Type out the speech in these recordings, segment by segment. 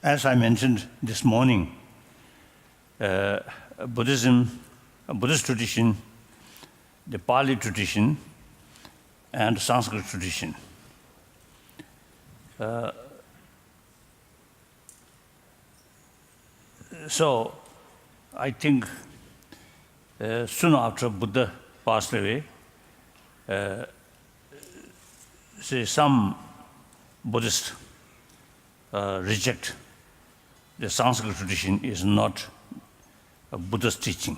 as I mentioned this morning, Buddhism, Buddhist tradition, the Pali tradition, and Sanskrit tradition. So I think soon after Buddha passed away, some Buddhists reject the Sanskrit tradition is not a Buddhist teaching.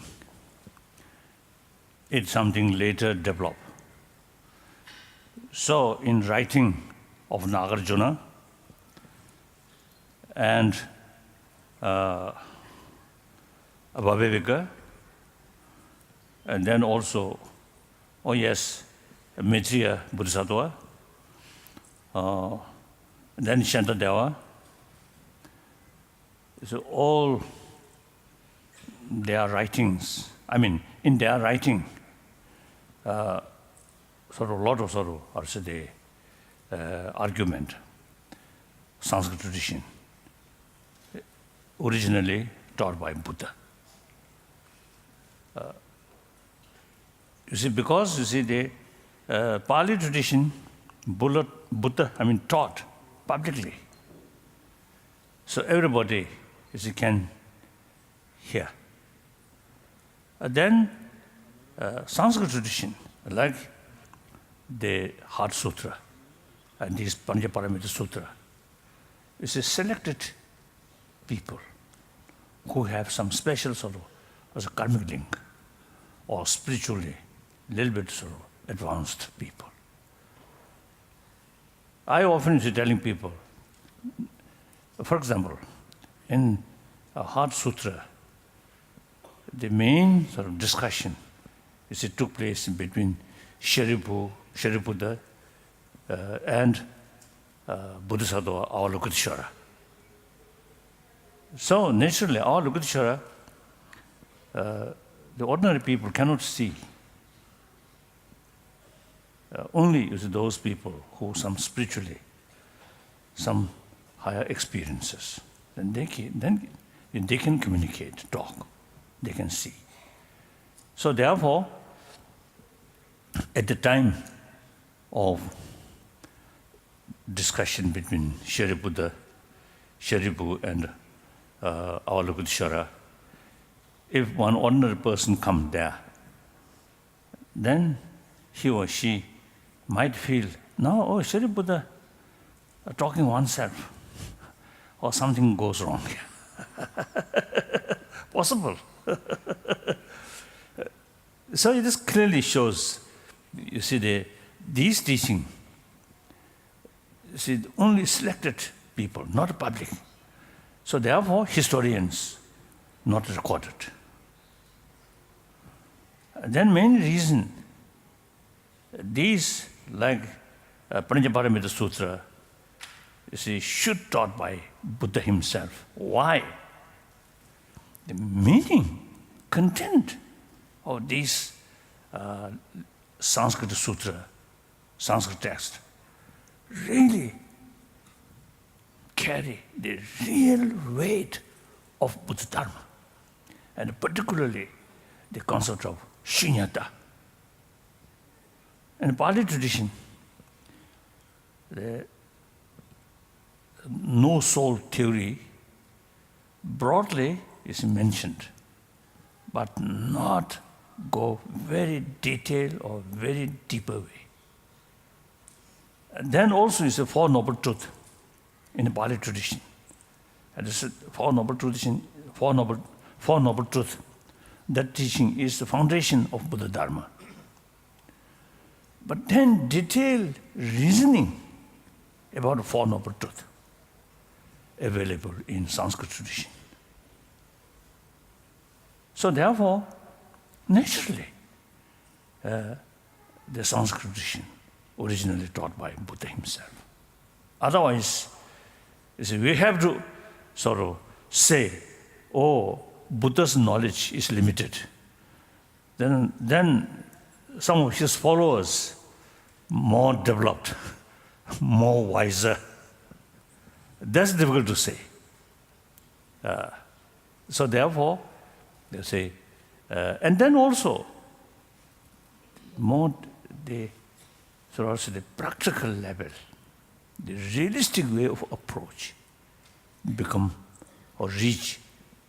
It's something later developed. So in writing of Nagarjuna and Abhavivika, and then also, Maitreya Bodhisattva, then Shantadeva. So all their writings, in their writing, a lot of argument, Sanskrit tradition, originally taught by Buddha. Because the Pali tradition, Buddha taught publicly. So everybody can hear. Then Sanskrit tradition, like the Heart Sutra and this Panchaparamita Sutra, is a selected people who have some special as a karmic link or spiritually a little bit advanced people. I often is telling people, for example, in a Heart Sutra, the main discussion took place between Shariputra and Bodhisattva Avalokiteshvara. So naturally, Avalokiteshvara, the ordinary people cannot see. Only those people who spiritually, some higher experiences, then they can communicate, talk, they can see. So therefore, at the time of discussion between Shariputra, Sharipu and Avalokiteshvara, if one ordinary person comes there, then he or she might feel, Shariputra talking oneself, or something goes wrong here. Possible. So this clearly shows, these teaching, only selected people, not public. So therefore, historians not recorded. Then main reason, these like Panchaparamita Sutra, should taught by Buddha himself. Why? The meaning, content of these Sanskrit Sutra, Sanskrit text, really carry the real weight of Buddha Dharma, and particularly the concept of shunyata. In the Pali tradition, the no soul theory broadly is mentioned, but not go very detailed or very deeper way. And then also is the Four Noble Truths in the Pali tradition. And this Four Noble Truths, that teaching is the foundation of Buddha Dharma. But then detailed reasoning about the Four Noble Truths available in Sanskrit tradition. So therefore, naturally, the Sanskrit tradition originally taught by Buddha himself. Otherwise, we have to say, Buddha's knowledge is limited. Then some of his followers, more developed, more wiser. That's difficult to say. So therefore, they say, and then also, more the the practical level, the realistic way of approach, become or reach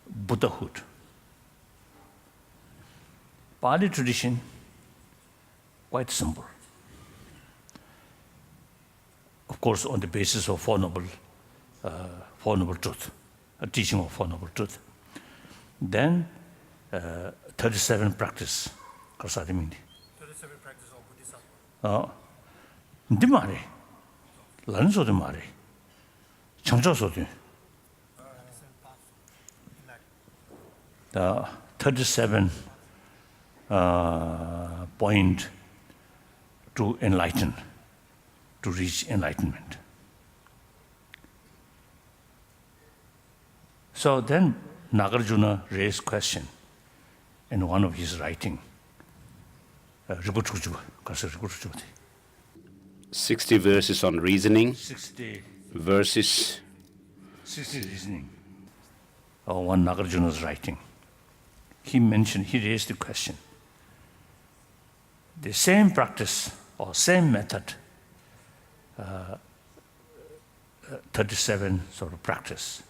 Buddhahood. Pali tradition, quite simple. Of course, on the basis of Four Noble Truth, a teaching of Four Noble Truth. Then 37 practice. 37 practice of Bodhisattva. Ndi mare, lan so de mare, changcha so de. 37 point to enlighten, to reach enlightenment. So then Nagarjuna raised question in one of his writing. 60 verses on reasoning. 60 verses. 60 reasoning. One Nagarjuna's writing. He raised the question. The same practice or same method, 37 sort of practice,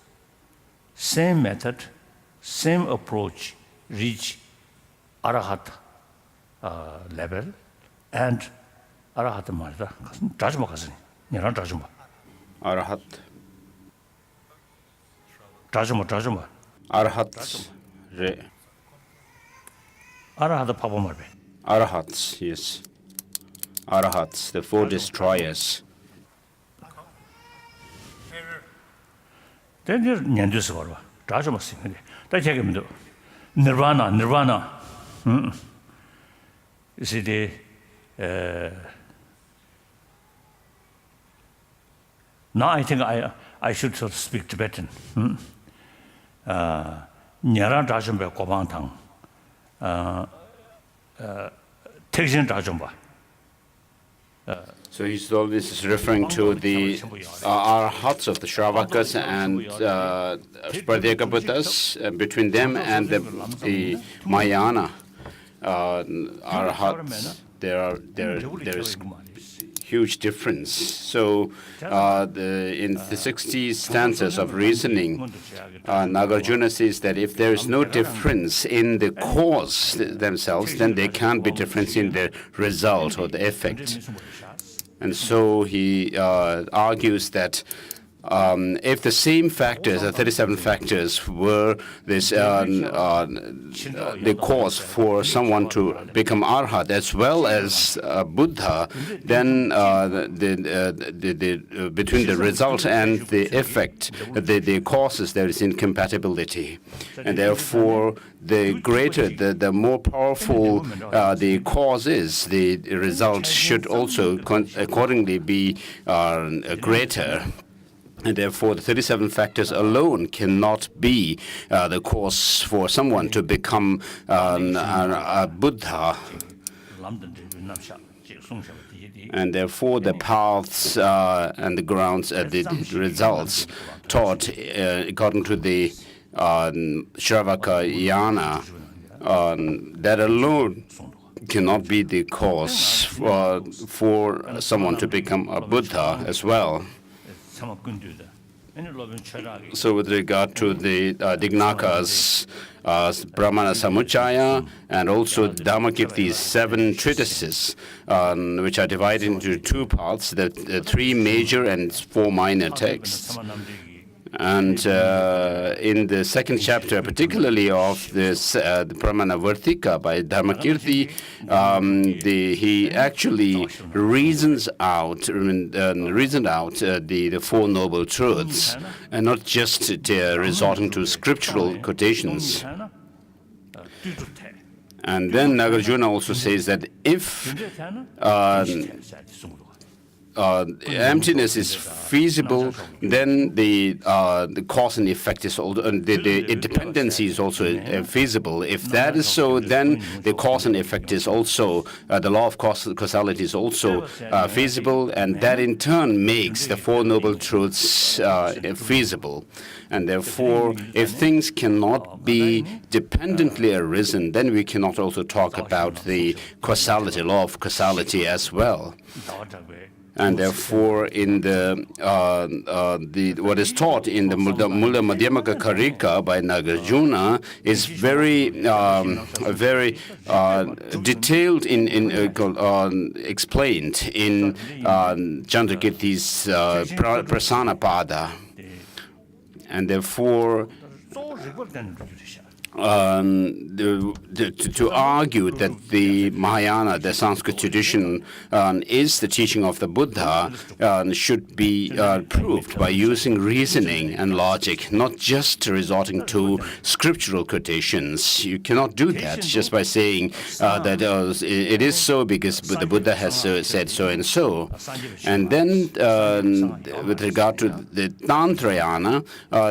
same method, same approach, reach Arahat level, and Arahat marda. Rajma kasani. Nyaran Rajma. Arahat. Rajma. Arahat. Arahat Papa Marbe. Arahats, yes. Arahats, the four destroyers. Then you're Nyandus or Rajma sing. That's a Nirvana. You see, now I think I should sort of speak Tibetan. Nyaran Rajamba Kobantang. Tekshin Rajamba. So he's always referring to the arhats of the Shravakas and Spardyaka Buddhas, between them and the Mahayana arhats. There is huge difference. So in the 60 stanzas of reasoning, Nagarjuna says that if there is no difference in the cause themselves, then there can't be difference in the result or the effect. And so he argues that if the same factors, the 37 factors, were the cause for someone to become arhat as well as Buddha, then between the result and the effect, the causes, there is incompatibility. And therefore, the greater, the more powerful the cause is, the result should also accordingly be greater. And therefore, the 37 factors alone cannot be the cause for someone to become a Buddha. And therefore, the paths and the grounds, the results taught according to the Shravaka that alone cannot be the cause for someone to become a Buddha as well. So with regard to the Dignakas, Brahmana Samuchaya, and also Dhammakirti's 7 treatises, which are divided into 2 parts, the 3 major and 4 minor texts. And in the 2nd chapter, particularly of this the Pramana Vartika by Dhammakirti, he actually reasons out the 4 noble truths, and not just resorting to scriptural quotations. emptiness is feasible, then the cause and effect is also, the dependency is also feasible. If that is so, then the cause and effect is also, the law of causality is also feasible, and that in turn makes the Four Noble Truths feasible. And therefore, if things cannot be dependently arisen, then we cannot also talk about the causality, law of causality as well. And therefore, in the what is taught in the Mula Madhyamaka Karika by Nagarjuna is very detailed explained in Chandrakirti's Prasanapada. And therefore, to argue that the Mahayana, the Sanskrit tradition, is the teaching of the Buddha should be proved by using reasoning and logic, not just resorting to scriptural quotations. You cannot do that just by saying that it is so because the Buddha has said so and so. And then with regard to the Tantrayana,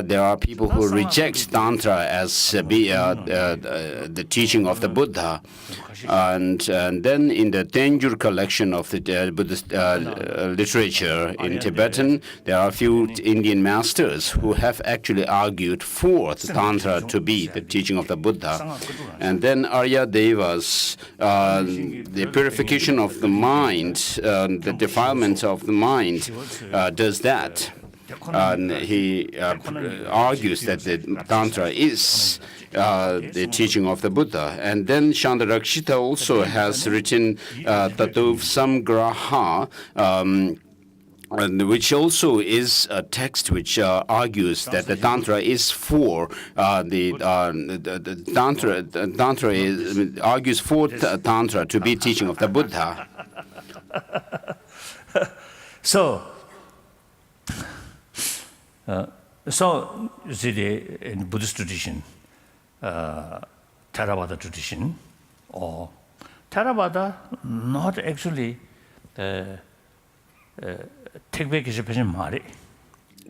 there are people who reject Tantra as the teaching of the Buddha. And then in the Tenjur collection of the Buddhist literature in Tibetan, there are a few Indian masters who have actually argued for the Tantra to be the teaching of the Buddha. And then Arya Deva's the purification of the mind, the defilement of the mind, does that. And he argues that the Tantra is the teaching of the Buddha. And then Chandarakshita also has written Tatuv Samgraha, which also is a text which argues that the Tantra is for the Tantra argues for Tantra to be teaching of the Buddha. So you see, in Buddhist tradition, Theravada tradition, or Theravada not actually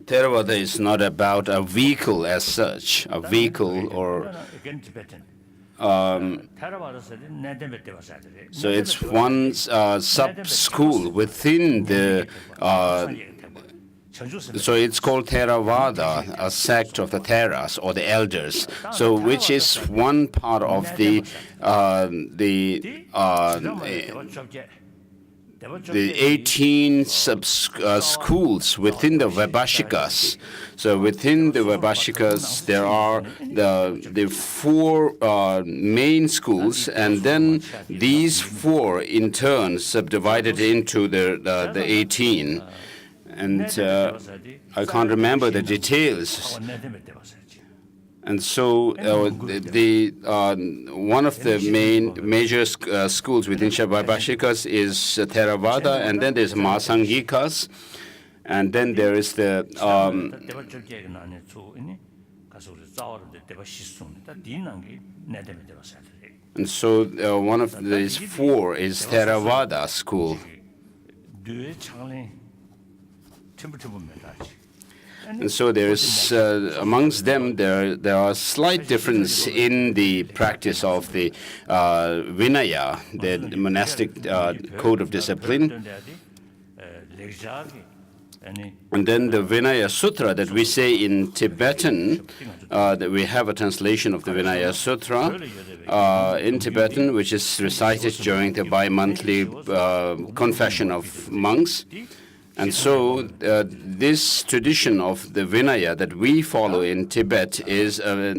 Theravada is not about a vehicle as such, a vehicle or. So it's one sub-school within the. So it's called Theravada, a sect of the Theras or the elders. So which is one part of the 18 schools within the Vaibhashikas. So within the Vaibhashikas, there are the four main schools, and then these four in turn subdivided into the 18. And I can't remember the details. And so one of the major schools within Vaibhashikas is Theravada, and then there's Mahasangikas, and then there is the and so one of these four is Theravada school. And so there is, amongst them, there are slight difference in the practice of the Vinaya, the monastic code of discipline. And then the Vinaya Sutra that we say in Tibetan, that we have a translation of the Vinaya Sutra in Tibetan, which is recited during the bi-monthly confession of monks. And so this tradition of the Vinaya that we follow in Tibet is the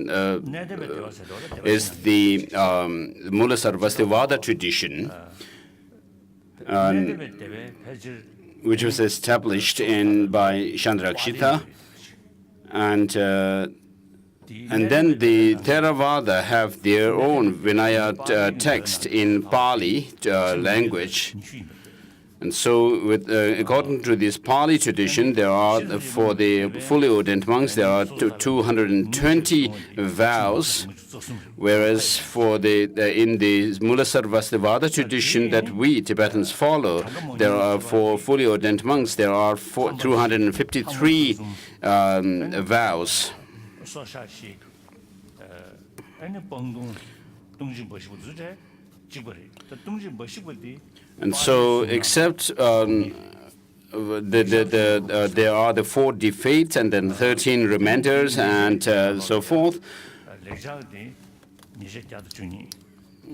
Mula Sarvastivada tradition, which was established by Chandrakshita. And then the Theravada have their own Vinaya text in Pali language. And so, according to this Pali tradition, there are, for the fully ordained monks, there are 220 vows, whereas for in the Theravada tradition that we Tibetans follow, there are, for fully ordained monks, there are 253 vows. And so, except there are the 4 defeats and then 13 remainders and so forth.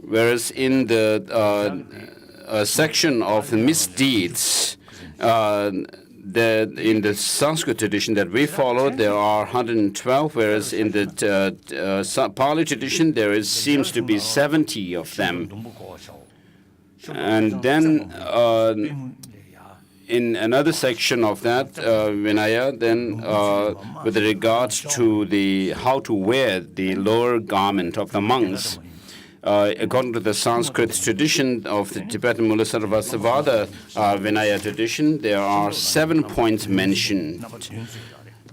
Whereas in the section of misdeeds, in the Sanskrit tradition that we follow, there are 112, whereas in the Pali tradition, there seems to be 70 of them. And then in another section of that Vinaya, then with regards to how to wear the lower garment of the monks, according to the Sanskrit tradition of the Tibetan Theravada Vinaya tradition, there are 7 points mentioned.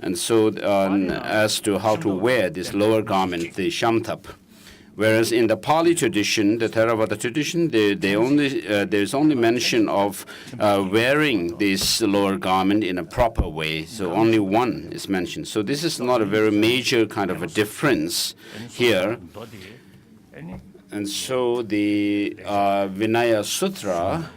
And so as to how to wear this lower garment, the shamtap. Whereas in the Pali tradition, the Theravada tradition, there's only mention of wearing this lower garment in a proper way. So only one is mentioned. So this is not a very major kind of a difference here. And so the Vinaya Sutra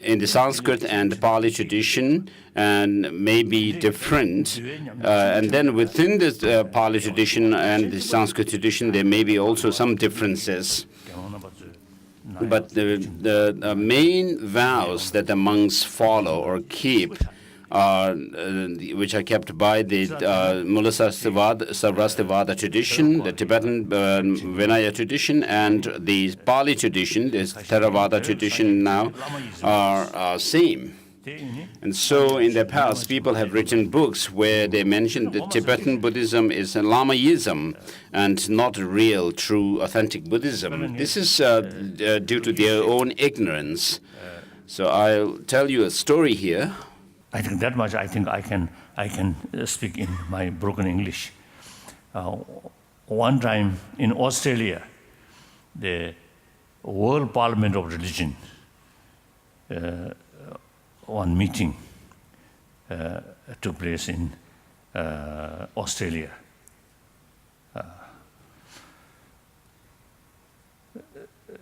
in the Sanskrit and the Pali tradition and may be different. And then within the Pali tradition and the Sanskrit tradition, there may be also some differences. But the main vows that the monks follow or keep, which are kept by the Sarvastivada tradition, the Tibetan Vinaya tradition, and the Pali tradition, this Theravada tradition now, are same. And so in the past, people have written books where they mention that Tibetan Buddhism is a Lamaism and not real, true, authentic Buddhism. This is due to their own ignorance. So I'll tell you a story here. I think that much. I think I can speak in my broken English. One time in Australia, the World Parliament of Religion, one meeting took place in Australia.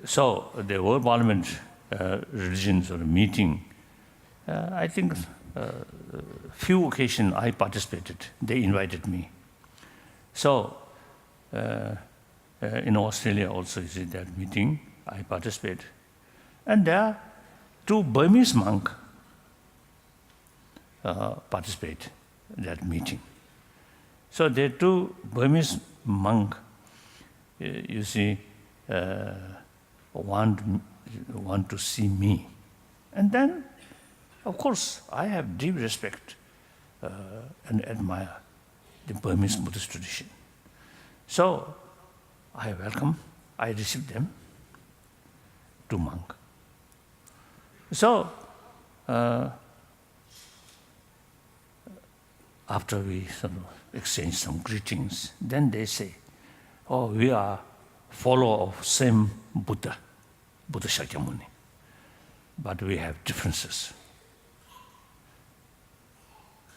So the World Parliament religion sort of meeting, I think few occasions I participated. They invited me. So in Australia also is in that meeting, I participated. And there are 2 Burmese monks participate in that meeting. So the 2 Burmese monks, you see, want to see me. And then, of course, I have deep respect and admire the Burmese Buddhist tradition. So I welcome, I received them, 2 monks. So after we sort of exchange some greetings, then they say, oh, we are follower of same Buddha, Buddha Shakyamuni, but we have differences.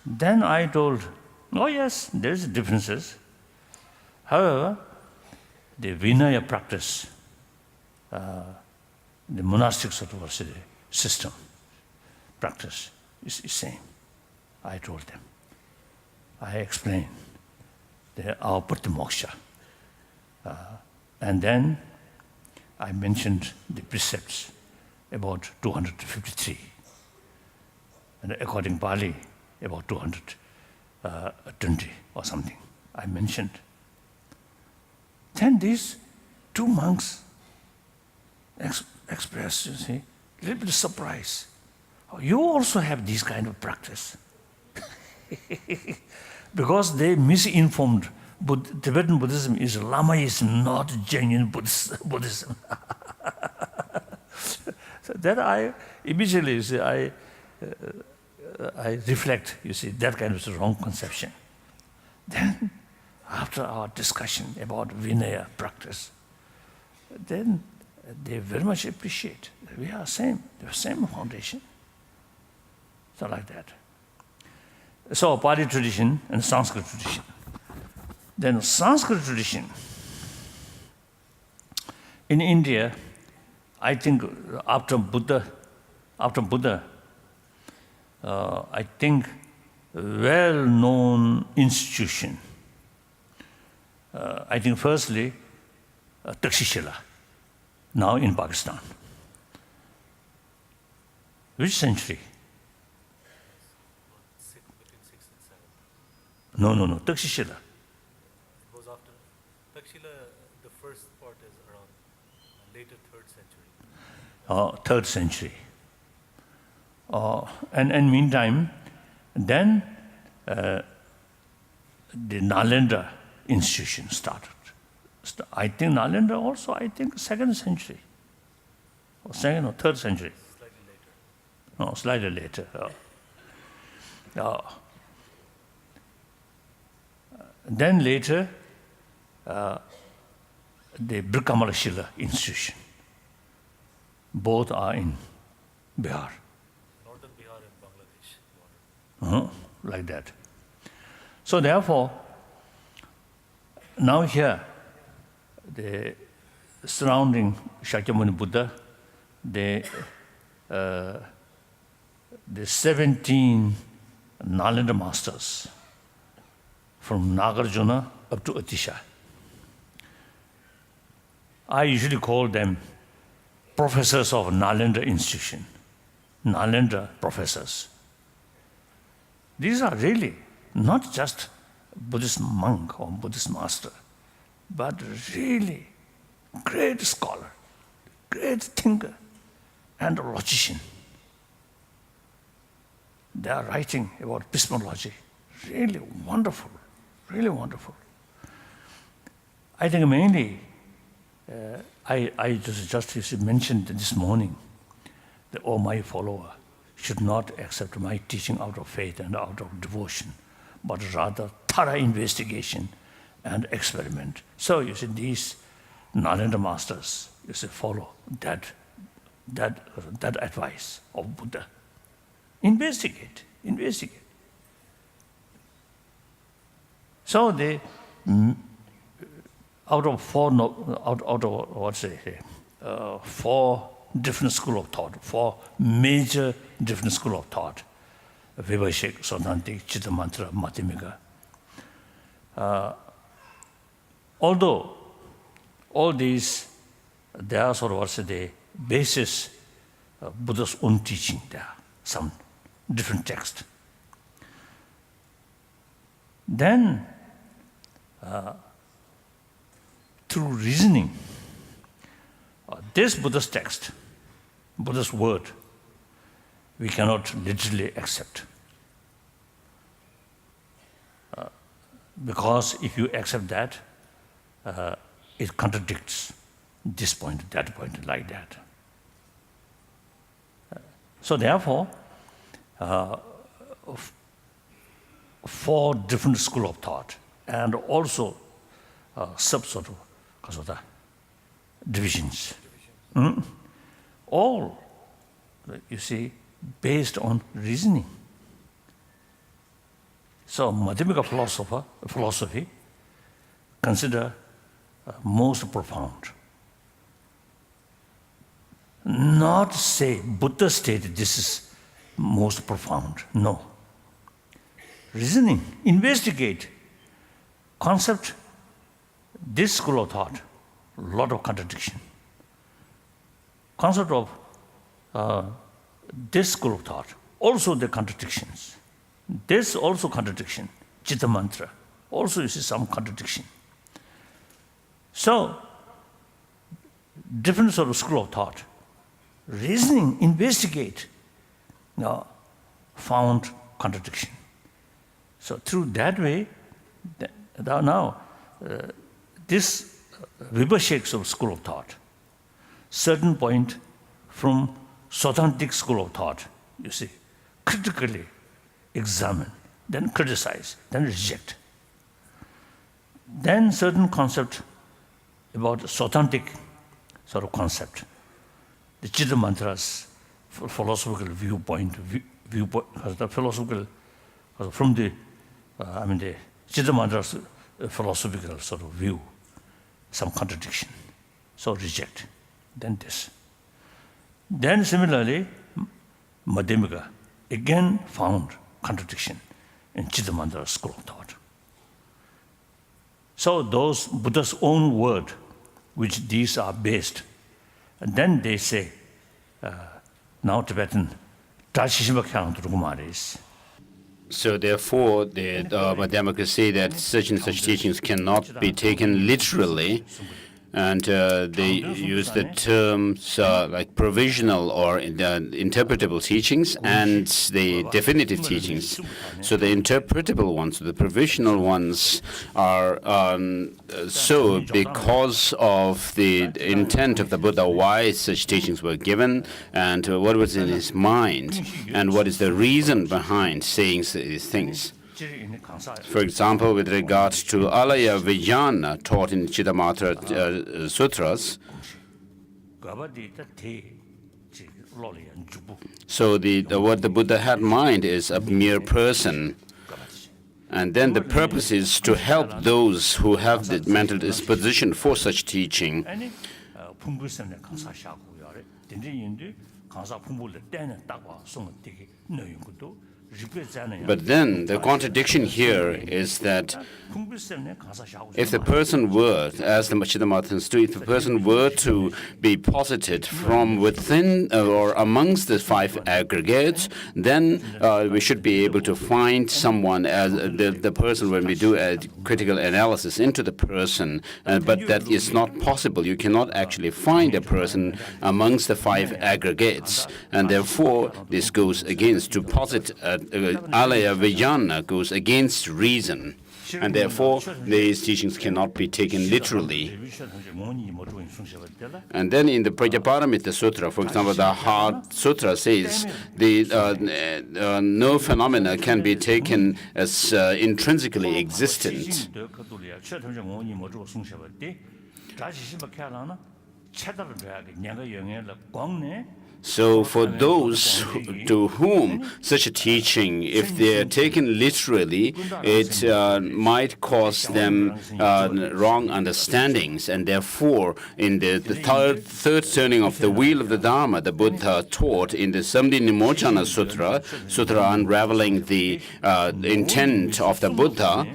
Then I told, oh yes, there's differences. However, the Vinaya practice, the monastic sort of system practice is the same. I told them. I explained our Pratimoksha. And then I mentioned the precepts, about 253. And according to Pali, about 220 or something, I mentioned. Then these 2 monks expressed, you see, a little bit of surprise. Oh, you also have this kind of practice. Because they misinformed. Tibetan Buddhism is Lamaism, not genuine Buddhism. So then I immediately, you see, I reflect, you see, that kind of wrong conception. Then, after our discussion about Vinaya practice, then they very much appreciate. We are same foundation. So like that. So Pali tradition and Sanskrit tradition. Then Sanskrit tradition, in India, I think after Buddha, I think well-known institution. I think firstly, Takshashila, now in Pakistan. Which century? Between 6th and 7th. No, Takshashila. It was after Takshila, the first part is around later 3rd century. 3rd century. And meantime, then the Nalanda institution started. I think Nalanda also, 2nd century. Or 2nd or 3rd century. Slightly later. No, slightly later. Then later, the Brikamalashila institution. Both are in Bihar. Northern Bihar and Bangladesh border. Like that. So therefore, now here, the surrounding Shakyamuni Buddha, the 17 Nalanda masters, from Nagarjuna up to Atisha. I usually call them professors of Nalanda institution, Nalanda professors. These are really not just Buddhist monk or Buddhist master, but really great scholar, great thinker, and logician. They are writing about epistemology. Really wonderful, really wonderful. I think mainly, I just mentioned this morning that all my follower should not accept my teaching out of faith and out of devotion, but rather thorough investigation and experiment. So you see, these Nalanda masters, you see, follow that advice of Buddha. Investigate. So they, out of four different school of thought, four major different school of thought, Vibhashik, Sonantik, Chittamantra, Madhyamika. Although all these, they are sort of the basis of Buddha's own teaching, there are some different texts. Then, through reasoning, this Buddha's text, Buddha's word, we cannot literally accept. Because if you accept that, it contradicts this point, that point, like that. So therefore, four different school of thought, and also sub-sort of divisions. All, you see, based on reasoning. So Madhyamika philosophy consider most profound. Not say Buddha stated this is most profound. No. Reasoning, investigate, concept, this school of thought, lot of contradiction. Concept of this school of thought, also the contradictions. This also contradiction, Chitta Mantra, also you see some contradiction. So, different sort of school of thought, reasoning, investigate, found contradiction. So through that way, this Vibhashik school of thought, certain point from Sotantic school of thought, you see, critically examine, then criticize, then reject. Then certain concept about Sotantic sort of concept, the Chitta mantras, philosophical viewpoint, the philosophical, from the, the Chitta mantras philosophical sort of view, some contradiction, so reject, then this. Then similarly, Madhyamika again found contradiction in Chitta mantra school of thought. So those Buddha's own word, which these are based, and then they say, now Tibetan, So therefore, the Madhyamaka say that such and such teachings cannot be taken literally, and they use the terms like provisional or interpretable teachings and the definitive teachings. So the interpretable ones, the provisional ones, are so because of the intent of the Buddha, why such teachings were given, and what was in his mind, and what is the reason behind saying these things. For example, with regard to Alaya Vijnana taught in Chittamatra Sutras, so what the Buddha had in mind is a mere person. And then the purpose is to help those who have the mental disposition for such teaching. But then the contradiction here is that if the person were, as the Chittamatra do, if the person were to be posited from within or amongst the five aggregates, then we should be able to find someone as the person when we do a critical analysis into the person. But that is not possible. You cannot actually find a person amongst the five aggregates. And therefore, this goes against, to posit Alaya Vijnana goes against reason. And therefore, these teachings cannot be taken literally. And then in the Prajnaparamita Sutra, for example, the Heart Sutra says no phenomena can be taken as intrinsically existent. So for those to whom such a teaching, if they are taken literally, it might cause them wrong understandings. And therefore, in the third turning of the wheel of the Dharma, the Buddha taught in the Samdhinimochana Sutra unraveling the intent of the Buddha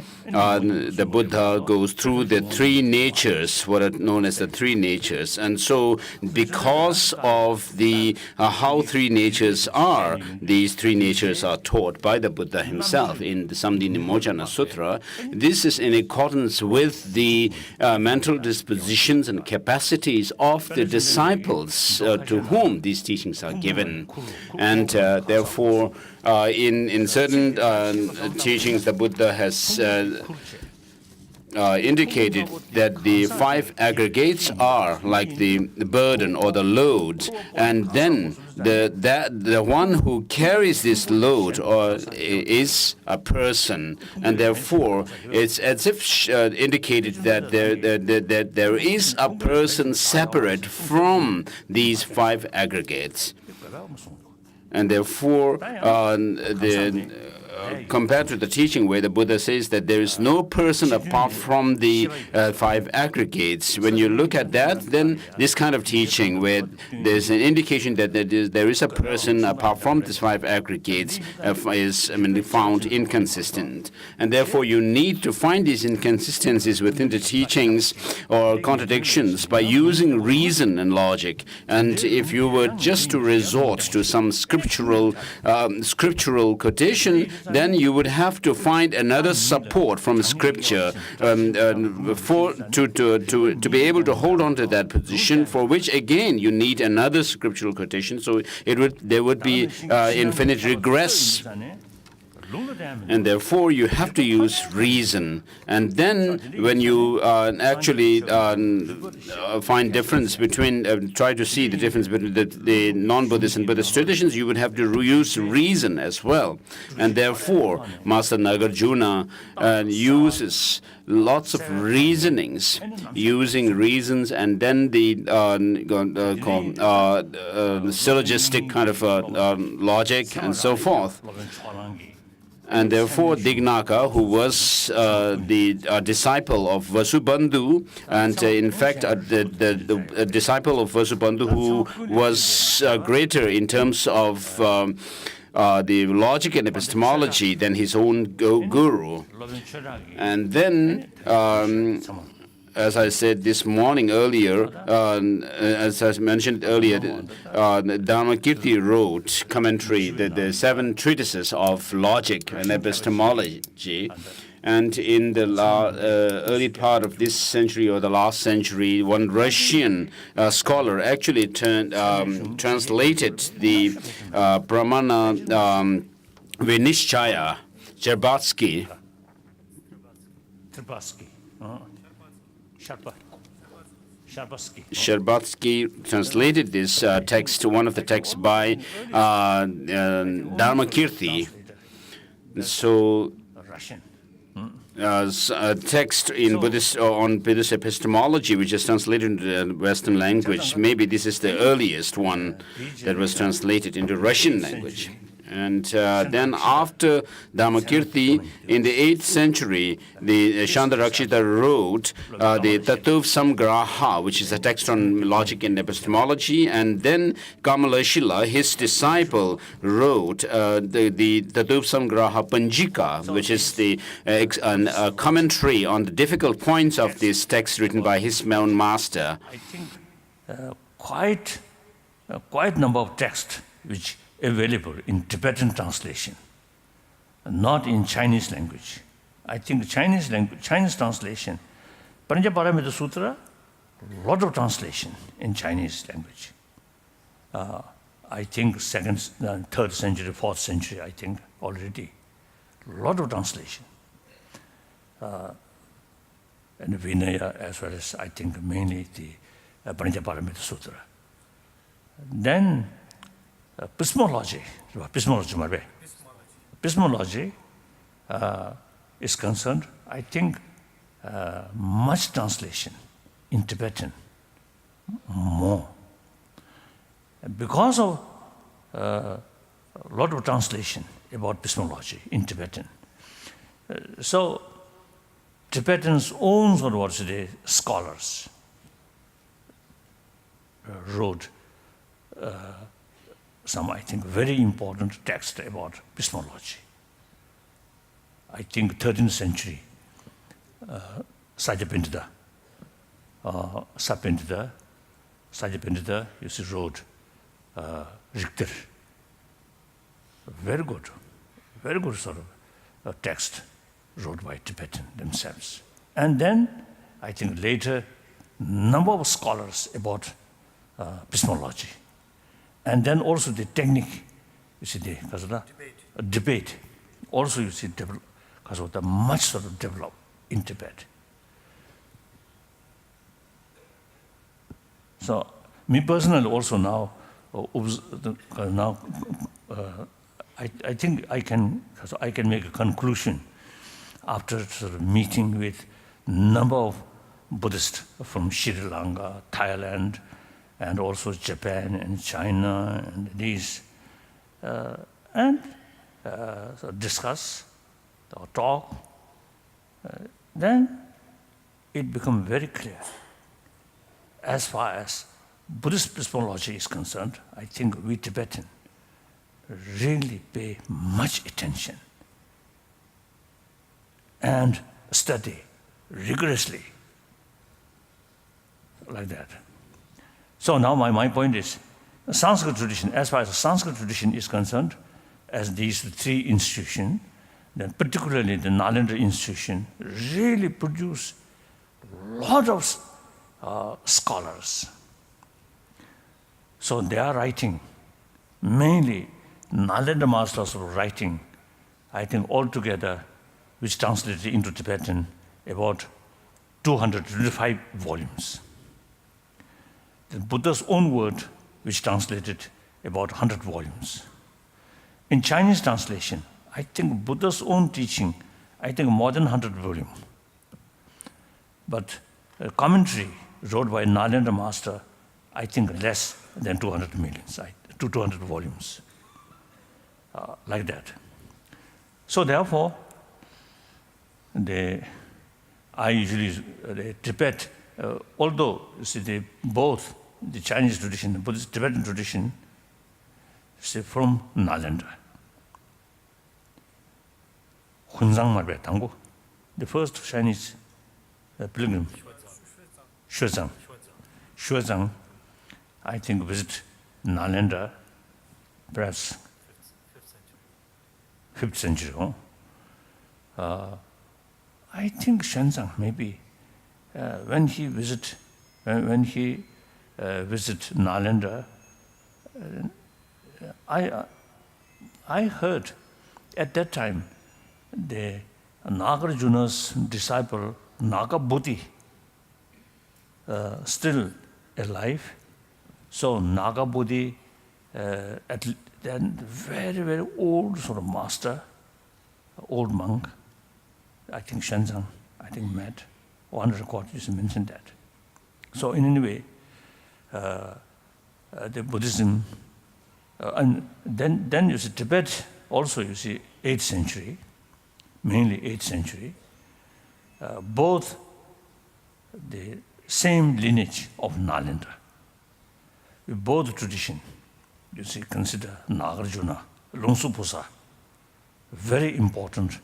goes through the three natures, what are known as the three natures. And so because of the how three natures are, these three natures are taught by the Buddha himself in the Samdhinimochana Sutra. This is in accordance with the mental dispositions and capacities of the disciples to whom these teachings are given. And therefore, in certain teachings, the Buddha has indicated that the five aggregates are like the burden or the load, and then the one who carries this load is a person, and therefore it's as if indicated that there is a person separate from these five aggregates, and therefore compared to the teaching where the Buddha says that there is no person apart from the five aggregates. When you look at that, then this kind of teaching where there's an indication that there is a person apart from these five aggregates is found inconsistent. And therefore you need to find these inconsistencies within the teachings or contradictions by using reason and logic. And if you were just to resort to some scriptural quotation, then you would have to find another support from Scripture to be able to hold on to that position, for which again you need another scriptural quotation. So there would be infinite regress. And therefore, you have to use reason. And then, when you actually find difference between, try to see the difference between the non-Buddhist and Buddhist traditions, you would have to use reason as well. And therefore, Master Nagarjuna uses lots of reasonings, using reasons, and then the syllogistic kind of logic and so forth. And therefore, Dignaka, who was the disciple of Vasubandhu, and in fact, the disciple of Vasubandhu who was greater in terms of the logic and epistemology than his own guru. And then, as I said this morning earlier, as I mentioned earlier, Dharmakirti wrote commentary, the 7 treatises of logic and epistemology. And in the early part of this century or the last century, one Russian scholar actually translated the Brahmana Vinishchaya, Sherbatsky. Sherbatsky translated this text, one of the texts by Dharmakirti. So, a text in Buddhist on Buddhist epistemology, which is translated into the Western language. Maybe this is the earliest one that was translated into Russian language. And then after Dharmakirti, in the 8th century, the Shandarakshita wrote the Tatuv Samgraha, which is a text on logic and epistemology. And then Kamalashila, his disciple, wrote the Tatuv Samgraha Panjika, which is the commentary on the difficult points of this text written by his own master. I think quite number of texts which available in Tibetan translation, not in Chinese language. I think Chinese translation, Paramita Sutra, lot of translation in Chinese language. I think 2nd, 3rd century, 4th century, I think already, lot of translation. And Vinaya as well as, I think, mainly the Paramita Sutra. Then, epistemology is concerned, I think much translation in Tibetan, more. Because of a lot of translation about epistemology in Tibetan. So Tibetans' own sort of scholars wrote some, I think, very important text about epistemology. I think 13th century, Sajapindita, you see, wrote Richter. Very good sort of text wrote by Tibetan themselves. And then, I think later, number of scholars about epistemology. And then also the technique, you see, the debate. Also, you see, because of the much sort of developed in Tibet. So, me personally also now, I think I can make a conclusion after sort of meeting with number of Buddhists from Sri Lanka, Thailand, and also Japan and China and these, so discuss or talk. Then it becomes very clear. As far as Buddhist epistemology is concerned, I think we Tibetan really pay much attention and study rigorously like that. So now my point is, Sanskrit tradition, as far as the Sanskrit tradition is concerned, as these 3 institutions, then particularly the Nalanda institution, really produce a lot of scholars. So they are writing, mainly Nalanda masters are writing I think altogether, which translated into Tibetan, about 225 volumes. The Buddha's own word, which translated about 100 volumes. In Chinese translation, I think Buddha's own teaching, I think more than 100 volumes. But a commentary wrote by Nalanda Master, I think less than 200 millions, 200 volumes, like that. So therefore, I usually, Tibet, although you see, both the Chinese tradition and Buddhist Tibetan tradition, say from Nalanda. Hunzang Marbe Tango, the first Chinese pilgrim, Xuezhang, I think visit Nalanda, perhaps 5th century. I think Xuezhang maybe when he visit Nalanda, I heard at that time the Nagarjuna's disciple Naga Buddhi still alive. So Naga Buddhi, then very, very old sort of master, old monk, I think Shenzhen, I think met, one record used to mention that. So in any way, the Buddhism, and then you see Tibet also, you see 8th century, mainly 8th century, both the same lineage of Nalanda. Both tradition, you see, consider Nagarjuna, Longsu Pusa, very important,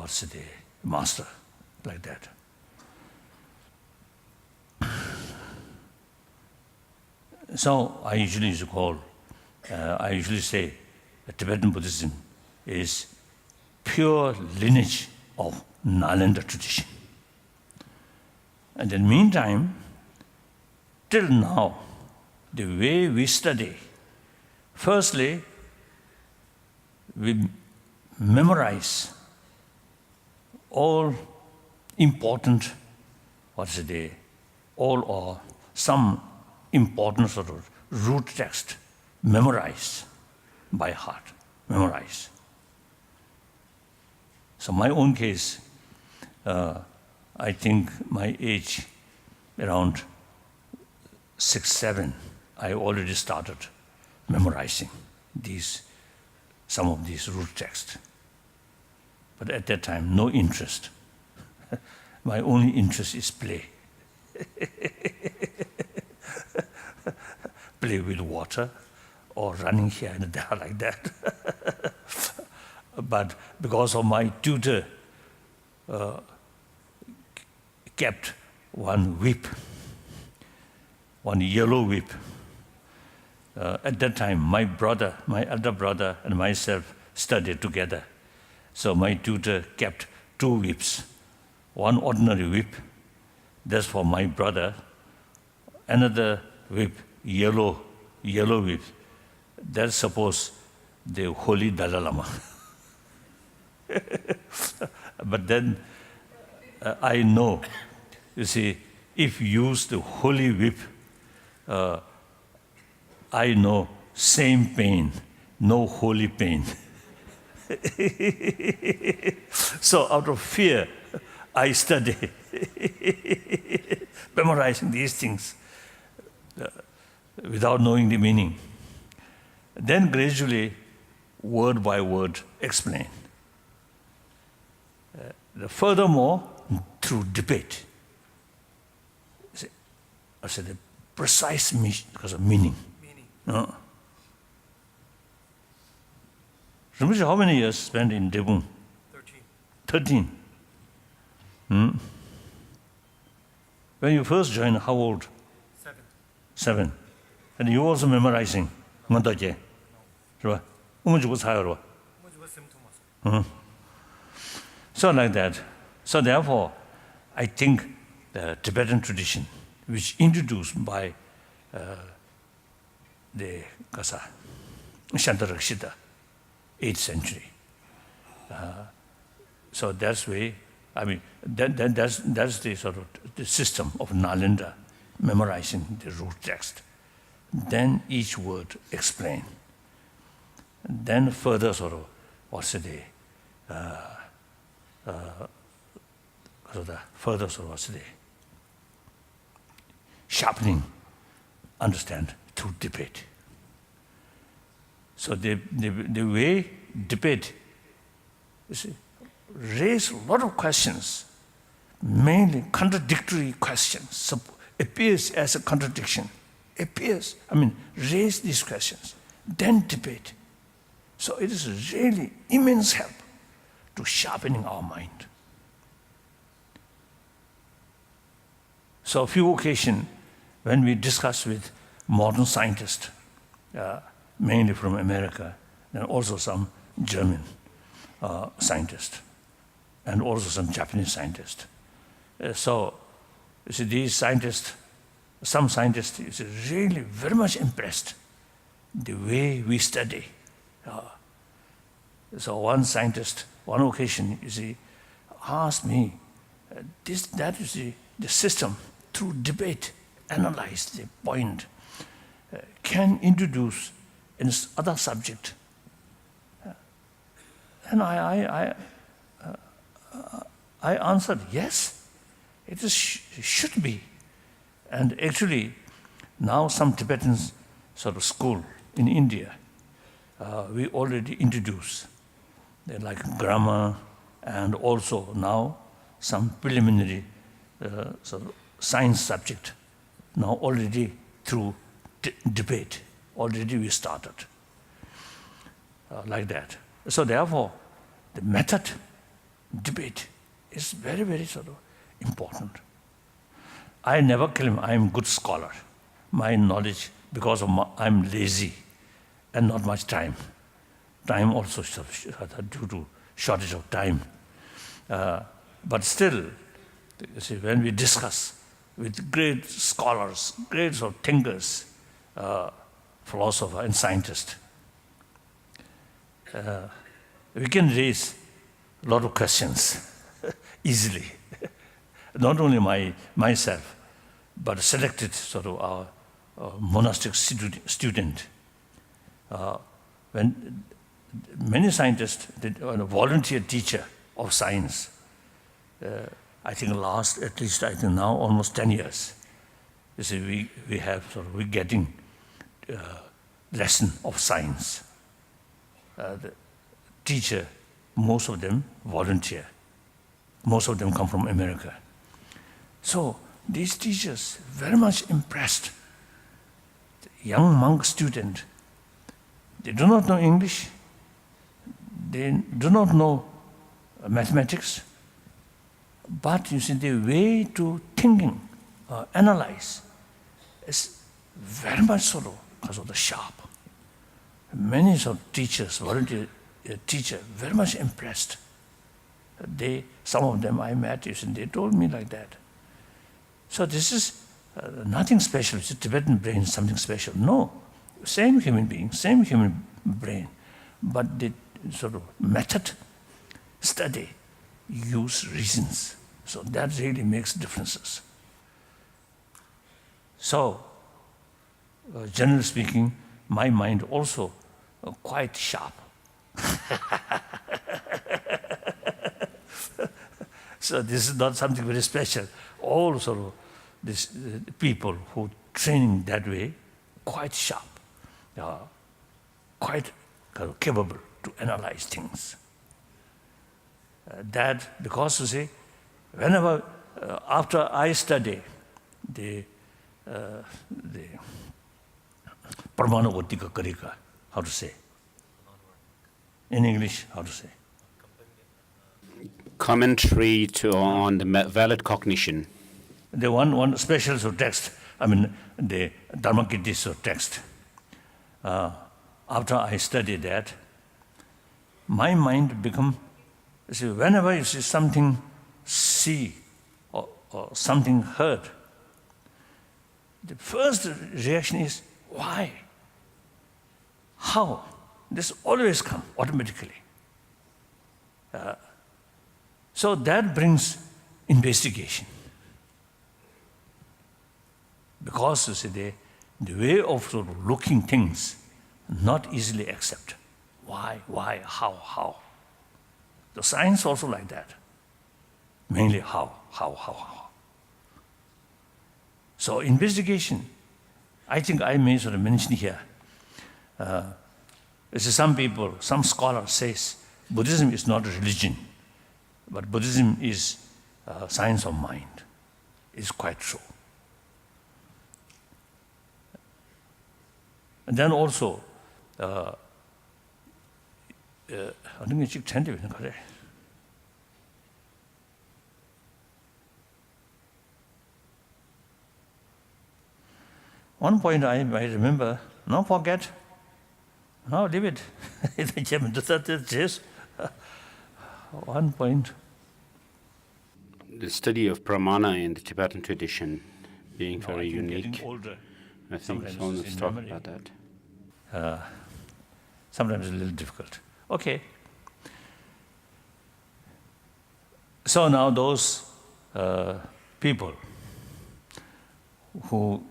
say the master, like that. So I usually say that Tibetan Buddhism is pure lineage of Nalanda tradition. And in the meantime, till now, the way we study, firstly, we memorize all important, all or some important sort of root text, memorize by heart, memorize. So my own case, I think my age around 6, 7, I already started memorizing some of these root texts. But at that time, no interest. My only interest is play. Play with water or running here and there like that. But because of my tutor kept one whip, one yellow whip. At that time, my elder brother and myself studied together. So my tutor kept 2 whips, one ordinary whip, that's for my brother, another whip, yellow whip, that's suppose the holy Dalai Lama. But then I know, you see, if you use the holy whip, I know same pain, no holy pain. So out of fear, I study, memorizing these things without knowing the meaning. Then gradually, word by word, explain. Furthermore, through debate, I said the precise because of meaning. Rinpoche, how many years spent in Devun? 13. When you first joined, how old? 7. And you also memorizing? Mandaje? So like that. So therefore, I think the Tibetan tradition, which introduced by the Kasa, Shantarakshita, 8th century, So that's way, I mean, that's the sort of the system of Nalanda, memorizing the root text. Then each word explain. Then further sort of, sharpening, understand through debate. So the way debate, you see, raise a lot of questions, mainly contradictory questions, appears as a contradiction, raise these questions, then debate. So it is really immense help to sharpening our mind. So a few occasions when we discuss with modern scientists, mainly from America, and also some German scientists, and also some Japanese scientists. So you see, these scientists, some scientists is really very much impressed the way we study. So one scientist, one occasion, you see, asked me, that is the system through debate, analyze the point, can introduce in other subject. And I answered, yes, it should be. And actually, now some Tibetan sort of school in India, we already introduce, like grammar, and also now some preliminary sort of science subject, now already through debate, already we started, like that. So therefore, the method, debate, is very, very sort of important. I never claim I am good scholar. My knowledge, because of I'm lazy and not much time. Time also due to shortage of time. But still, you see, when we discuss with great scholars, great sort of thinkers, philosophers and scientists, we can raise a lot of questions easily. Not only myself, but selected sort of our monastic student. When many scientists, a volunteer teacher of science, I think at least now almost 10 years. You see, we're getting lesson of science. The teacher, most of them volunteer. Most of them come from America. So these teachers very much impressed. The young monk student, they do not know English, they do not know mathematics, but you see the way to thinking, analyze, is very much sort of because of the sharp. Many sort of teachers, volunteer teacher, very much impressed. Some of them I met, you see, they told me like that. So this is nothing special. It's a Tibetan brain is something special. No, same human being, same human brain, but the sort of method, study, use reasons. So that really makes differences. So, generally speaking, my mind also quite sharp. So this is not something very special. All sort of these people who training that way, quite sharp, quite capable to analyze things. That because you see, whenever after I study the Pramana Vattika Karika, how to say? In English, how to say? Commentary on the valid cognition. The one special text, the Dharma text. After I study that, my mind become, you see, whenever you see something or something heard, the first reaction is, why? How? This always comes automatically. So that brings investigation. Because, you see, the way of sort of looking things, not easily accept. Why, how? The science also like that. Mainly how. So investigation, I think I may sort of mention here. Some people, some scholars says, Buddhism is not a religion, but Buddhism is science of mind. It's quite true. And then also, one point I remember, no forget, no leave it. One point. The study of pramana in the Tibetan tradition being very unique. Older. I think someone's talked about that. Sometimes a little difficult. Okay. So now those people who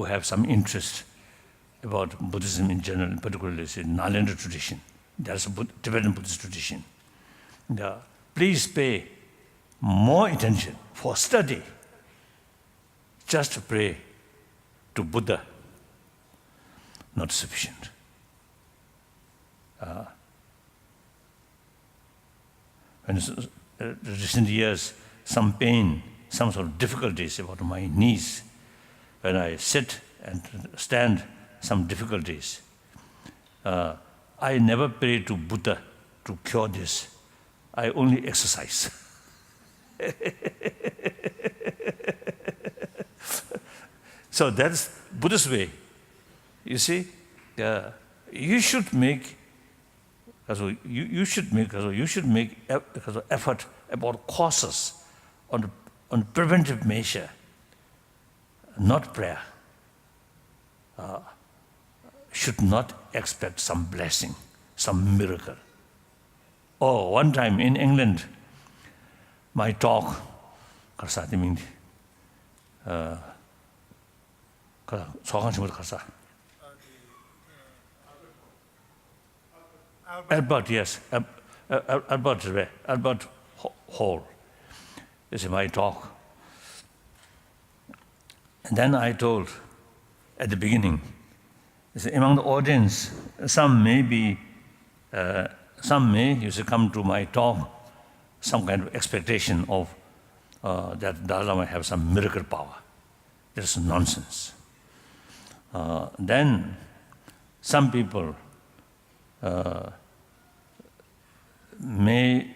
have some interest about Buddhism in general, and particularly in Nalanda tradition, there's a Tibetan Buddhist tradition. Please pay more attention for study. Just pray to Buddha, not sufficient. In recent years, some pain, some sort of difficulties about my knees. When I sit and stand, some difficulties. I never pray to Buddha to cure this. I only exercise. So that's Buddhist way. You see, you should make effort about causes on preventive measure, not prayer. Should not expect some blessing, some miracle. Oh, one time in England, my talk, Albert, yes, Albert Hall. This is my talk. And then I told at the beginning, among the audience, some may come to my talk, some kind of expectation of that Dalai Lama have some miracle power. That's nonsense. Then some people may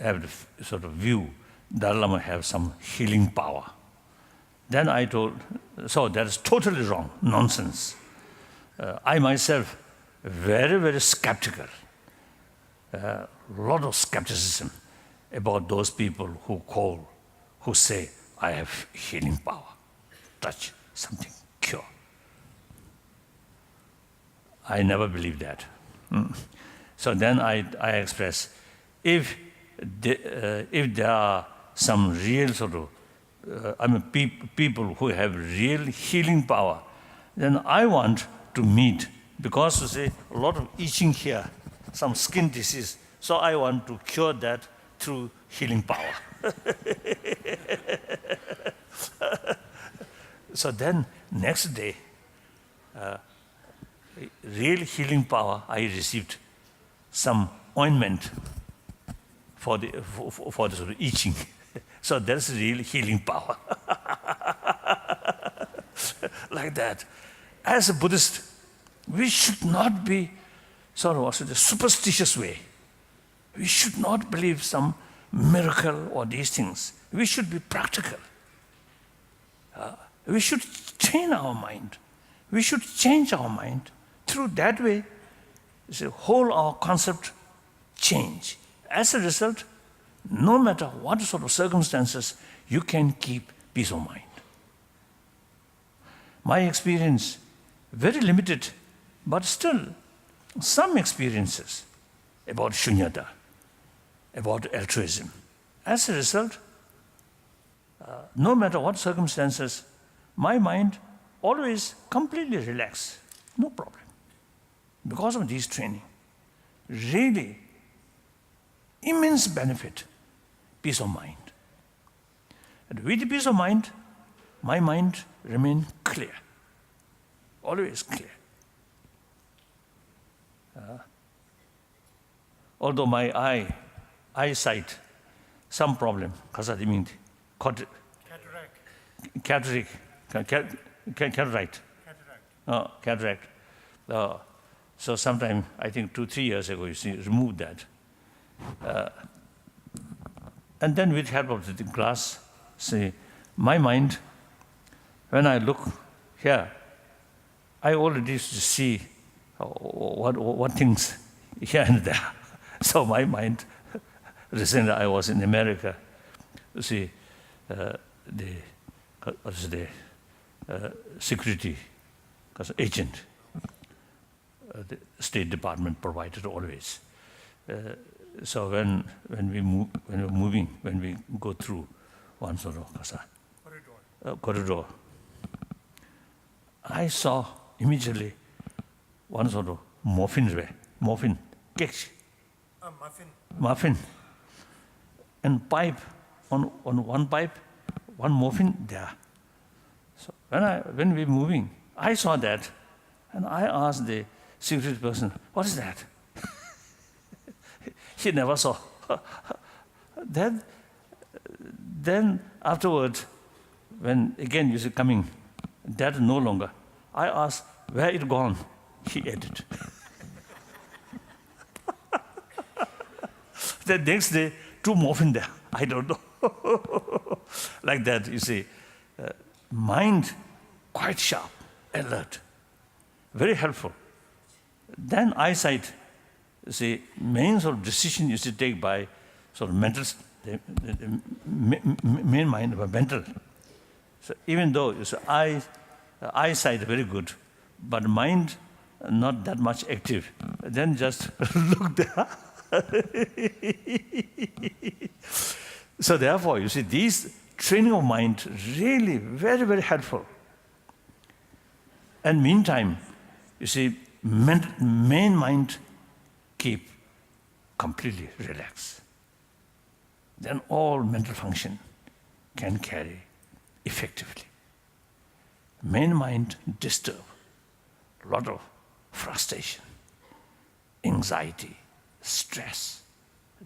have the sort of view Dalai Lama have some healing power. Then I told, so that is totally wrong, nonsense. I myself, very, very skeptical. A lot of skepticism about those people who say, I have healing power, touch something, cure. I never believed that. So then I express, if there are some real sort of, people who have real healing power, then I want to meet, because you see, a lot of itching here, some skin disease, so I want to cure that through healing power. So then, next day, real healing power, I received some ointment for the sort of itching. So that's real healing power. Like that. As a Buddhist, we should not be sort of also the superstitious way. We should not believe some miracle or these things. We should be practical. We should train our mind. We should change our mind. Through that way, the whole our concept change. As a result, no matter what sort of circumstances, you can keep peace of mind. My experience, very limited, but still some experiences about shunyata, about altruism. As a result, no matter what circumstances, my mind always completely relaxed, no problem. Because of this training, really immense benefit, peace of mind. And with the peace of mind, my mind remained clear, always clear. Although my eyesight, some problem, cataract. So sometime, I think 2-3 years ago, you see, removed that. And then with help of the glass, see, my mind, when I look here, I already see what things here and there. So my mind, recently I was in America, you see, the security agent, the State Department provided always. So when we go through one sort of corridor, I saw immediately one sort of muffin cake, muffin, and pipe on one pipe, one muffin there. So when we moving, I saw that, and I asked the security person, "What is that?" He never saw. Then afterwards, when again you see coming, that no longer. I asked, "Where it gone?" He ate it. The next day, 2 muffin there. I don't know. Like that, you see. Mind quite sharp, alert, very helpful. Then eyesight, you see, main sort of decision you should take by sort of mental, the main mind by mental. So even though you see, eyesight very good, but mind not that much active, then just look there. So therefore, you see, these training of mind really very, very helpful. And meantime, you see, main mind keep completely relaxed. Then all mental function can carry effectively. Main mind disturb, a lot of frustration, anxiety, stress,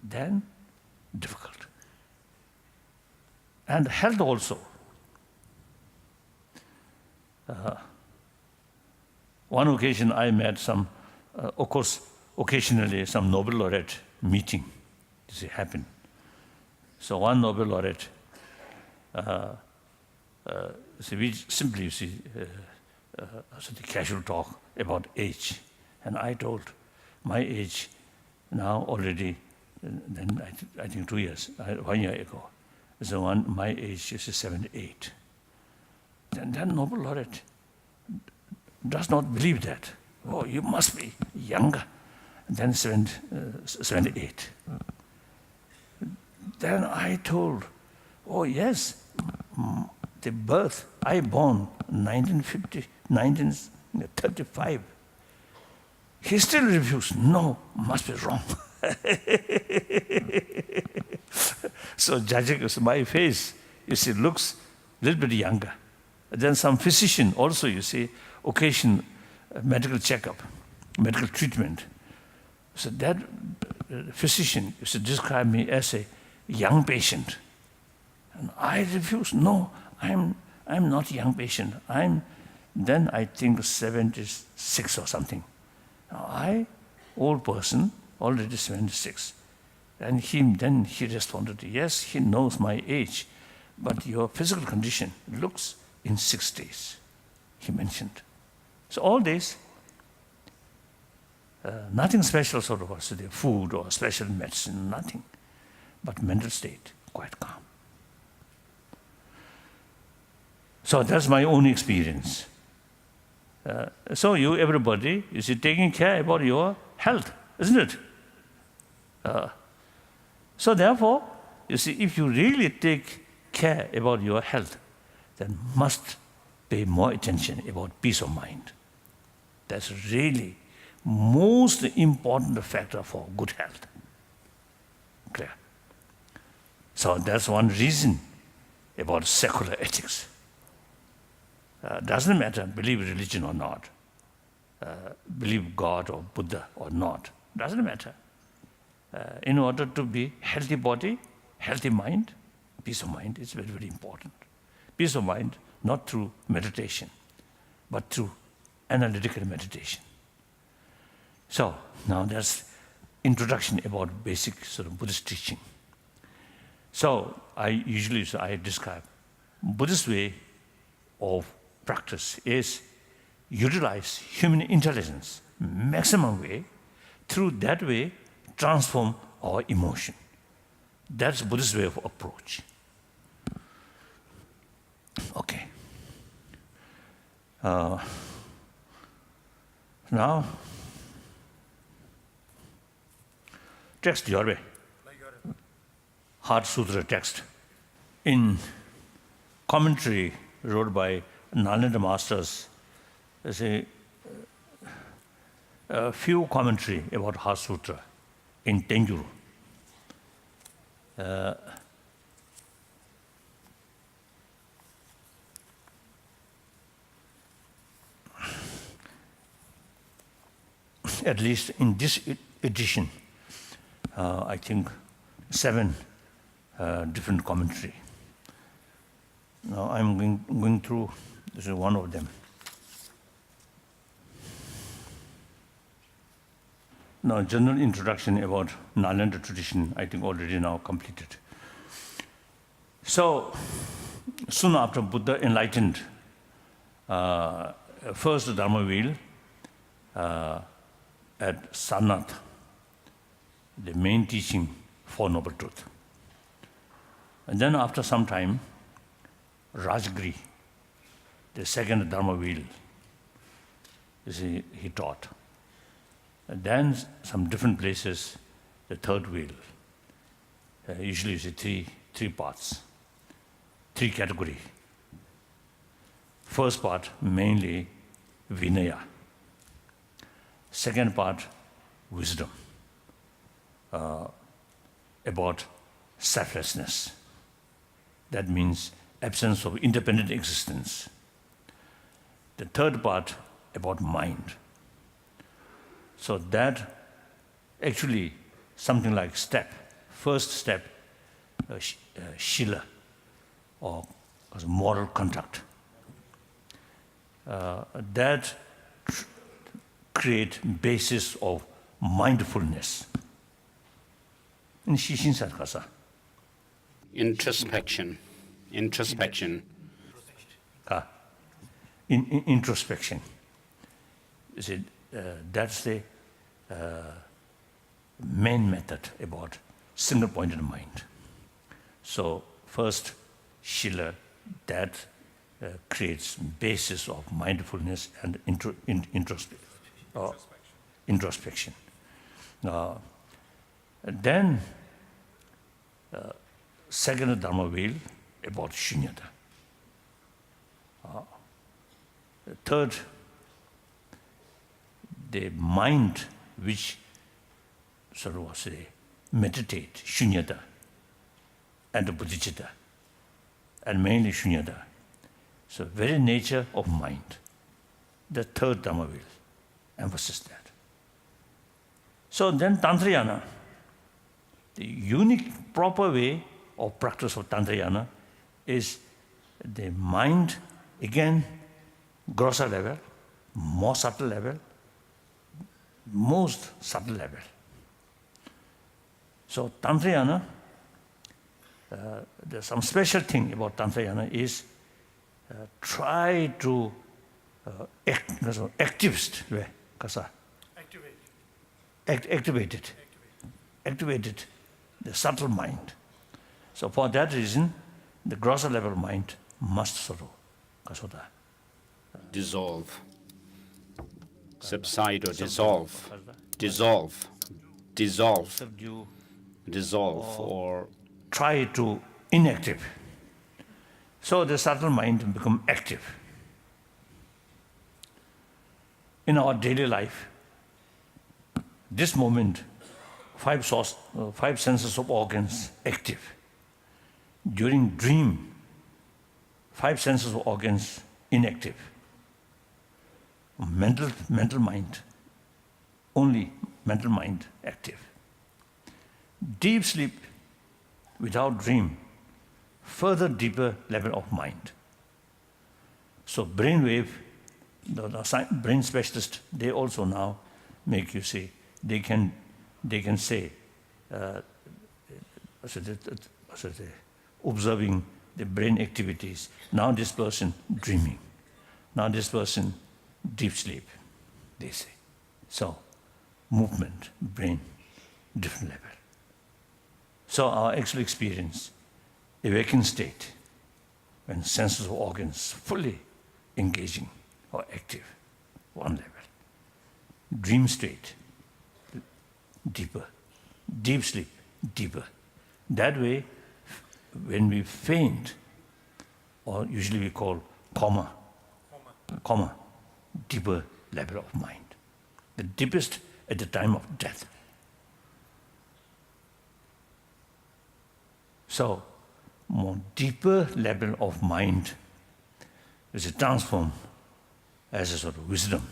then difficult. And health also. One occasion I met some, of course, occasionally some Nobel laureate meeting, you see, happened. So one Nobel laureate, we simply, you see, so the casual talk about age. And I told my age now already, then I think 2 years, 1 year ago. So my age is 78. Then Nobel laureate does not believe that. Oh, you must be younger than 78. Then I told, oh yes, the birth, I born 1935. He still refused. No, must be wrong. So judging my face, you see, looks a little bit younger. Then some physician also, you see, occasion medical checkup, medical treatment. So that physician used to describe me as a young patient. And I refused. No, I'm not a young patient. Then I think 76 or something. Now old person, already 76. And then he responded, yes, he knows my age, but your physical condition looks in 60s, he mentioned. So all this, nothing special sort of, so the food or special medicine, nothing, but mental state, quite calm. So that's my own experience. So everybody, you see, taking care about your health, isn't it? So therefore, you see, if you really take care about your health, then must pay more attention about peace of mind. That's really most important factor for good health. Clear? So that's one reason about secular ethics. Doesn't matter, believe religion or not, believe God or Buddha or not, doesn't matter. In order to be healthy body, healthy mind, peace of mind is very, very important. Peace of mind, not through meditation, but through analytical meditation. So now that's introduction about basic sort of Buddhist teaching. So I describe Buddhist way of practice is utilize human intelligence maximum way, through that way transform our emotion. That's Buddhist way of approach. Okay. Now, text your way. Heart Sutra text. In commentary wrote by Nalanda Masters, there's a few commentary about Heart Sutra in Tenjuru. At least in this edition, I think 7 different commentary. Now I'm going through, this is one of them. Now, general introduction about Nalanda tradition, I think already now completed. So, soon after Buddha enlightened, first Dharma Wheel at Sarnath, the main teaching for Noble Truth. And then after some time, Rajgiri, the second Dharma Wheel, he taught. And then some different places, the third wheel. Usually you see three parts, 3 categories. First part, mainly Vinaya. Second part, wisdom, about selflessness. That means absence of independent existence. The third part, about mind. So that actually something like step. First step, shila, or moral conduct. That create basis of mindfulness. Introspection. Introspection. Introspection. That's the main method about single-pointed mind. So first, Shila, that creates basis of mindfulness and introspection. Then, second Dharma Wheel about shunyata. Third, the mind which sort of say meditate shunyata and bodhicitta, and mainly shunyata. So very nature of mind. The third Dharma Wheel emphasizes that. So then Tantrayana, the unique proper way of practice of Tantrayana is the mind, again, grosser level, more subtle level, most subtle level. So Tantrayana, there's some special thing about Tantrayana is try to activate the subtle mind. So for that reason, the grosser level mind must sort of dissolve, subside or dissolve, dissolve. dissolve, subdue, or try to inactive. So the subtle mind become active. In our daily life, this moment, five senses of organs active. During dream, five senses of organs inactive. Mental mind, only mental mind active. Deep sleep without dream, further deeper level of mind. So brainwave, the brain specialists, they also now make you say, they can say, observing the brain activities. Now this person dreaming. Now this person deep sleep, they say. So movement, brain, different level. So our actual experience, awakened state, when senses of organs fully engaging or active, one level. Dream state, deeper. Deep sleep, deeper. That way, when we faint, or usually we call coma, deeper level of mind. The deepest at the time of death. So, more deeper level of mind is transformed as a sort of wisdom.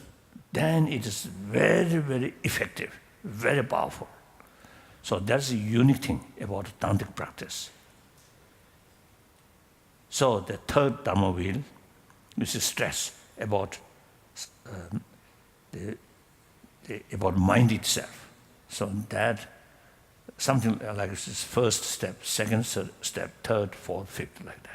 Then it is very, very effective, very powerful. So that's a unique thing about tantric practice. So the third Dharma Wheel, which is stress about about mind itself. So that something like this is first step, second step, third, fourth, fifth, like that.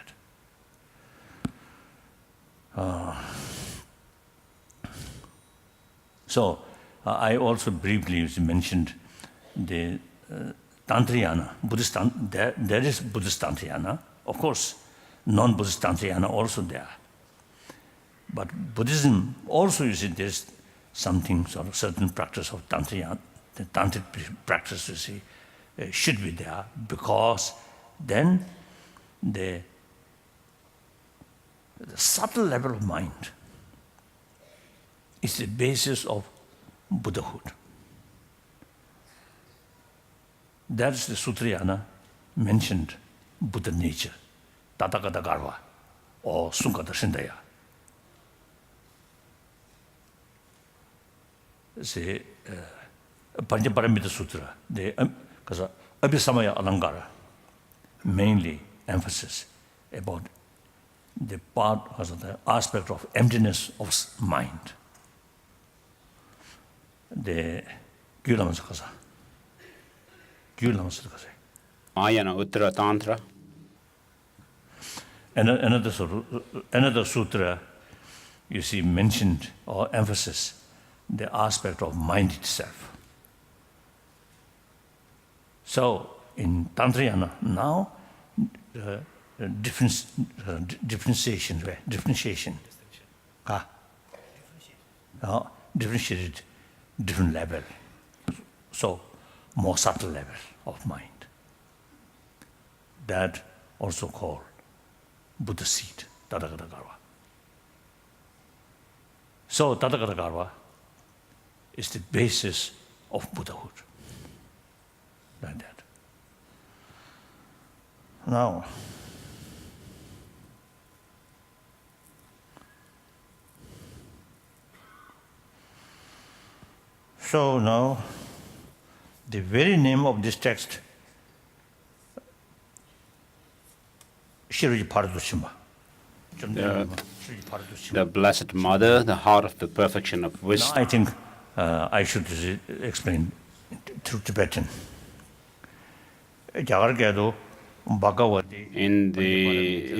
So I also briefly mentioned the Tantrayana, Buddhist. There is Buddhist Tantrayana, of course. Non-Buddhist Tantrayana also there. But Buddhism also, you see, there's something, sort of certain practice of Tantrayana, the Tantric practice, you see, should be there, because then the subtle level of mind is the basis of Buddhahood. That is the Sutrayana mentioned Buddha nature, Tathagata Garva, or Sungata Shindaya. Say, Panchaparamita Sutra, because Abhisamaya Alangara, mainly emphasis about the part, the aspect of emptiness of mind. The Gyulamasakasa. Ayana Uttara Tantra. Another sutra, you see, mentioned or emphasis the aspect of mind itself. So in Tantrayana now, differentiated, different level. So more subtle level of mind. That also called Buddha seed, Tathagata Garva. So Tathagata Garva is the basis of Buddhahood. Like that. Now, so now, the very name of this text, Shiriji Paradushima. The Blessed Mother, the heart of the perfection of wisdom. Now I think I should explain through Tibetan. In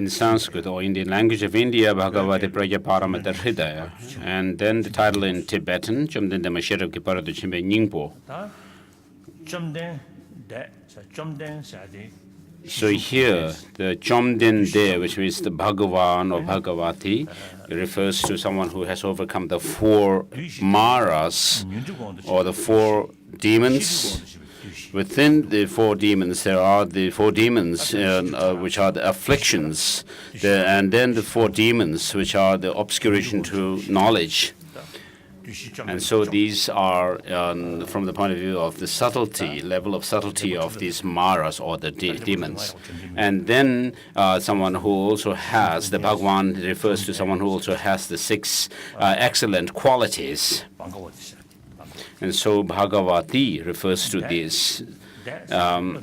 Sanskrit or in the language of India, Bhagavati Prajaparamita Hridaya. And then the title in Tibetan, Chomden de Mashirab Kiparadu Chimbe Nyingpo. So here, the Chomden De, which means the Bhagavan or Bhagavati, refers to someone who has overcome the four maras or the four demons. Within the 4 demons, there are the 4 demons which are the afflictions, and then the 4 demons which are the obscuration to knowledge. And so these are, from the point of view of the subtlety, level of subtlety of these maras or the demons. And then someone who also has, the Bhagwan refers to someone who also has the 6 excellent qualities. And so Bhagavati refers to this. Then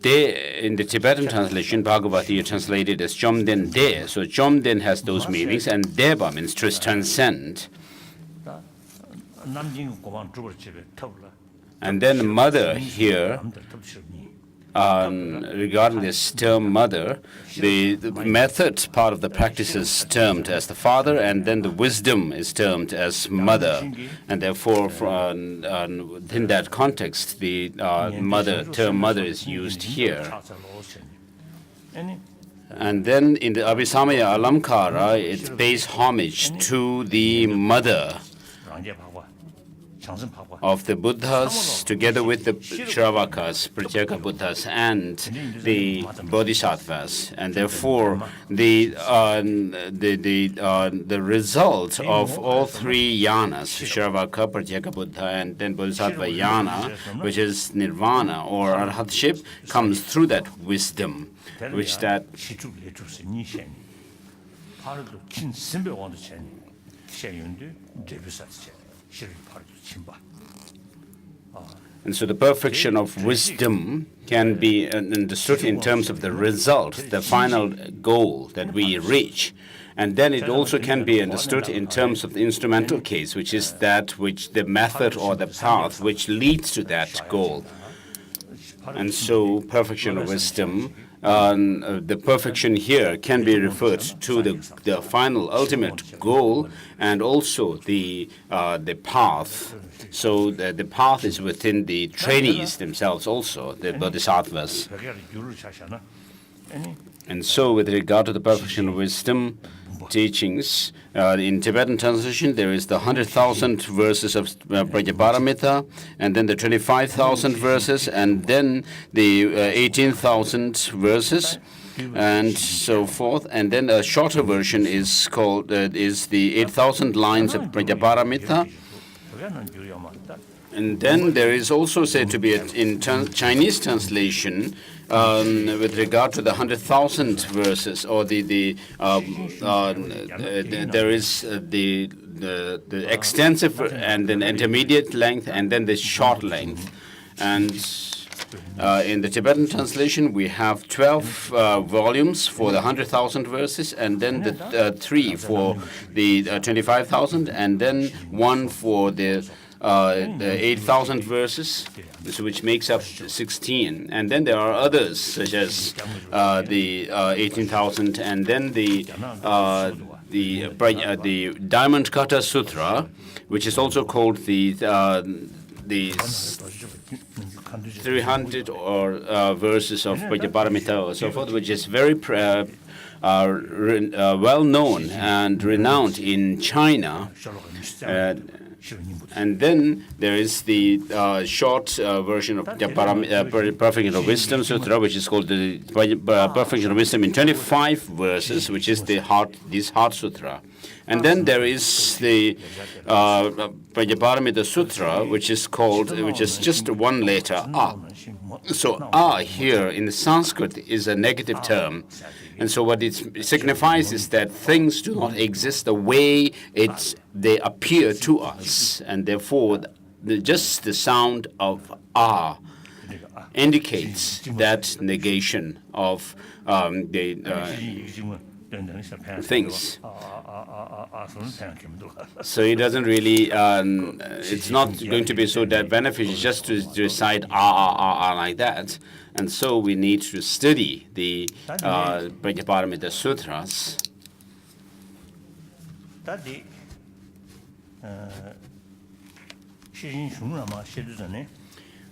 De, in the Tibetan translation, Bhagavati is translated as Chomden De. So Chomden has those meanings, and Deva means to transcend. And then mother here, regarding this term mother, the method part of the practice is termed as the father, and then the wisdom is termed as mother. And therefore, within that context, the term mother is used here. And then in the Abhisamaya Alamkara, it pays homage to the mother of the Buddhas, together with the Shravakas, Pratyeka Buddhas, and the Bodhisattvas, and therefore the result of all 3 yanas, Shravaka, Pratyeka Buddha, and then Bodhisattva yana, which is nirvana or arhatship, comes through that wisdom, which that. And so the perfection of wisdom can be understood in terms of the result, the final goal that we reach. And then it also can be understood in terms of the instrumental case, which is that which the method or the path which leads to that goal. And so perfection of wisdom, the perfection here can be referred to the final ultimate goal and also the path. So the path is within the trainees themselves also, the bodhisattvas. And so with regard to the perfection of wisdom teachings, in Tibetan translation there is the 100,000 verses of Prajnaparamita, and then the 25,000 verses, and then the 18,000 verses, and so forth. And then a shorter version is called is the 8,000 lines of Prajnaparamita. And then there is also said to be in Chinese translation with regard to the 100,000 verses, or there is the extensive and then intermediate length, and then the short length. And in the Tibetan translation, we have 12 volumes for the 100,000 verses, and then the 3 for the 25,000, and then 1 for the 8,000 verses, which makes up 16. And then there are others, such as the 18,000, and then the Diamond Cutter Sutra, which is also called the 300 or verses of Prajnaparamita or so forth, which is very well known and renowned in China. And then there is the short version of the Perfection of Wisdom Sutra, which is called the Perfection of Wisdom in 25 verses, which is the Heart Sutra. And then there is the Prajnaparamita Sutra, which is just one letter, A. So A here in the Sanskrit is a negative term. And so what it signifies is that things do not exist the way they appear to us. And therefore, just the sound of A indicates that negation of the things. So it doesn't really, it's not going to be so that beneficial just to recite like that. And so we need to study the Prajnaparamita Sutras.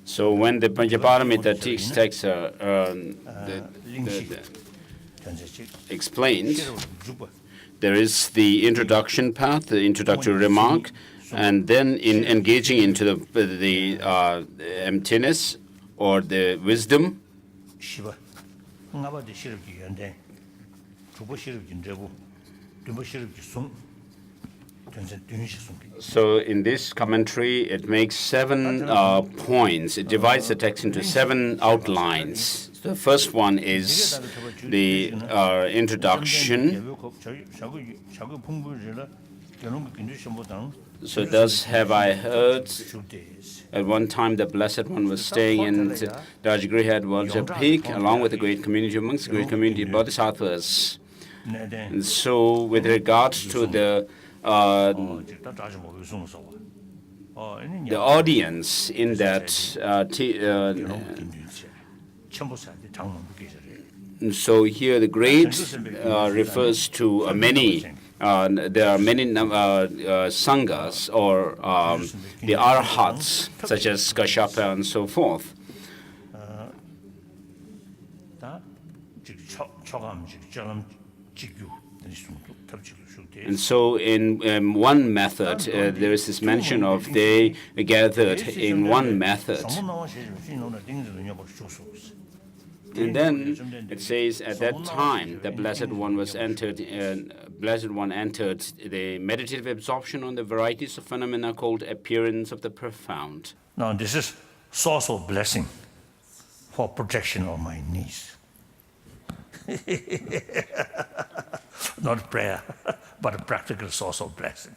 So when the Prajnaparamita texts are explained, there is the introduction path, the introductory remark, and then in engaging into the emptiness or the wisdom. 시바 응아바디 시럽기 연대 주보 시럽기 인제고 두보 시럽기 숨 전전 균시 숨기. So in this commentary, it makes 7 points. It divides the text into 7 outlines. The first one is the introduction. So thus have I heard. At one time, the Blessed One was staying in Rajagriha at Walja Peak, along with a great community amongst the great community of Bodhisattvas. And so, with regards to the audience in that, so here the great refers to many. There are many sanghas or the arhats, such as Kashyapa and so forth. And so in one method, there is this mention of they gathered in one method. And then it says at that time the Blessed One entered the meditative absorption on the varieties of phenomena called appearance of the profound. Now this is source of blessing for protection of my knees. Not prayer, but a practical source of blessing.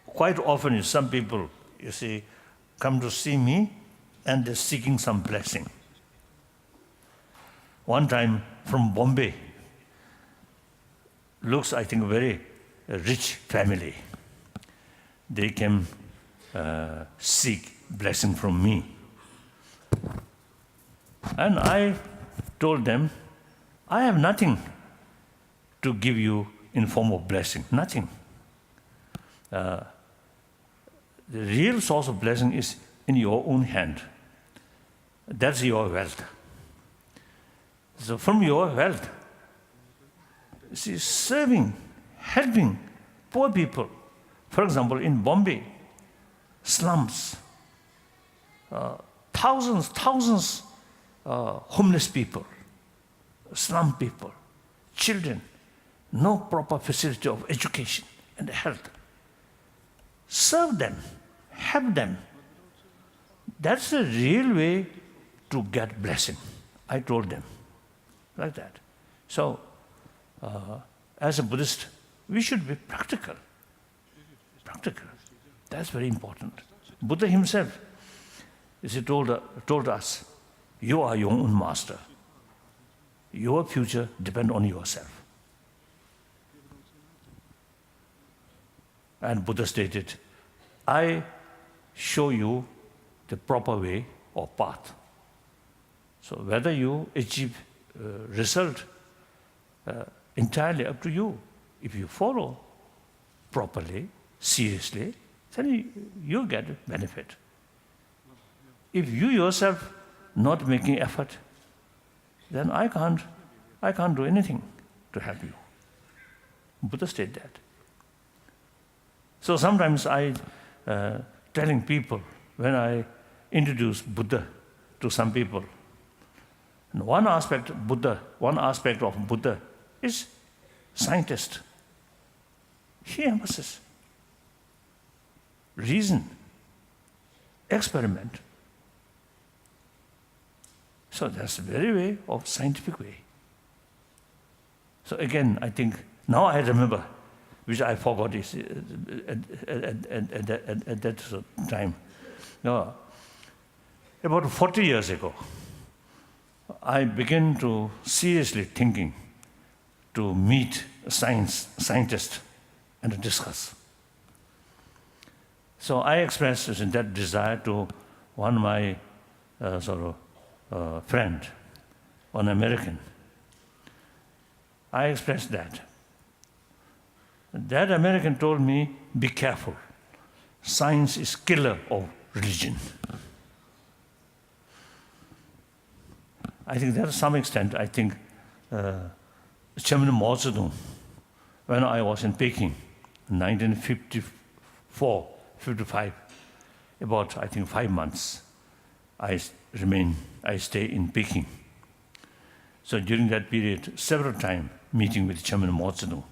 Quite often, some people, you see, come to see me and they're seeking some blessing. One time from Bombay, looks, I think, very rich family. They came seek blessing from me. And I told them, I have nothing to give you in form of blessing, nothing. The real source of blessing is in your own hand. That's your wealth. So from your wealth, see, serving, helping poor people. For example, in Bombay, slums, thousands homeless people, slum people, children, no proper facility of education and health. Serve them, help them. That's the real way to get blessing. I told them like that. So, as a Buddhist, we should be practical. Practical. That's very important. Buddha himself, as he told us, you are your own master. Your future depends on yourself. And Buddha stated, I show you the proper way or path. So whether you achieve result, entirely up to you. If you follow properly, seriously, then you get benefit. If you yourself not making effort, then I can't do anything to help you. Buddha stated that. So sometimes I telling people when I introduce Buddha to some people, and one aspect of Buddha is scientist. He emphasizes reason, experiment. So that's the very way of scientific way. So again, I think now I remember, which I forgot at that time. No, about 40 years ago, I began to seriously thinking to meet a scientist and to discuss. So I expressed that desire to one of my friend, one American. I expressed that. That American told me, be careful. Science is killer of religion. I think that to some extent, I think Chairman Mao Zedong, when I was in Peking, 1954, 55, about, I think, 5 months, I stay in Peking. So during that period, several times meeting with Chairman Mao Zedong.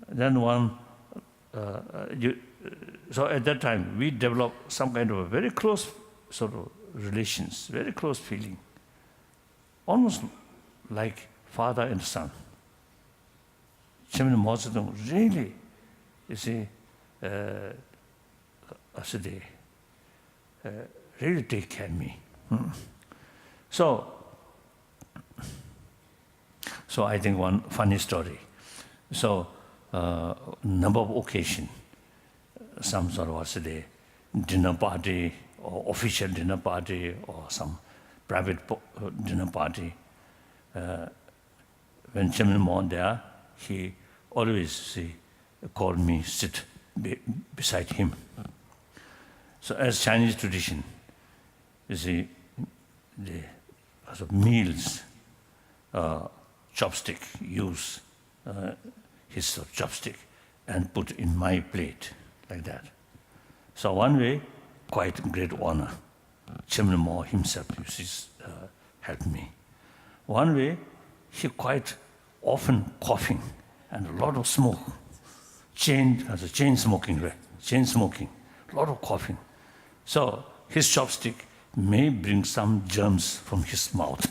Then so at that time, we developed some kind of a very close sort of relations, very close feeling, almost like father and son. Chairman Mao Zedong really, you see, really take care of me. So I think one funny story. So number of occasions, some sort of dinner party or official dinner party or some private dinner party. When Chairman Mao there, he always called me sit beside him. So as Chinese tradition, you see, the meals, chopstick, use his chopstick and put in my plate, like that. So one way, quite great honor. Chairman Mao himself helped me. One way, he quite often coughing and a lot of smoke. Chain smoking, right? Chain smoking, a lot of coughing. So his chopstick may bring some germs from his mouth.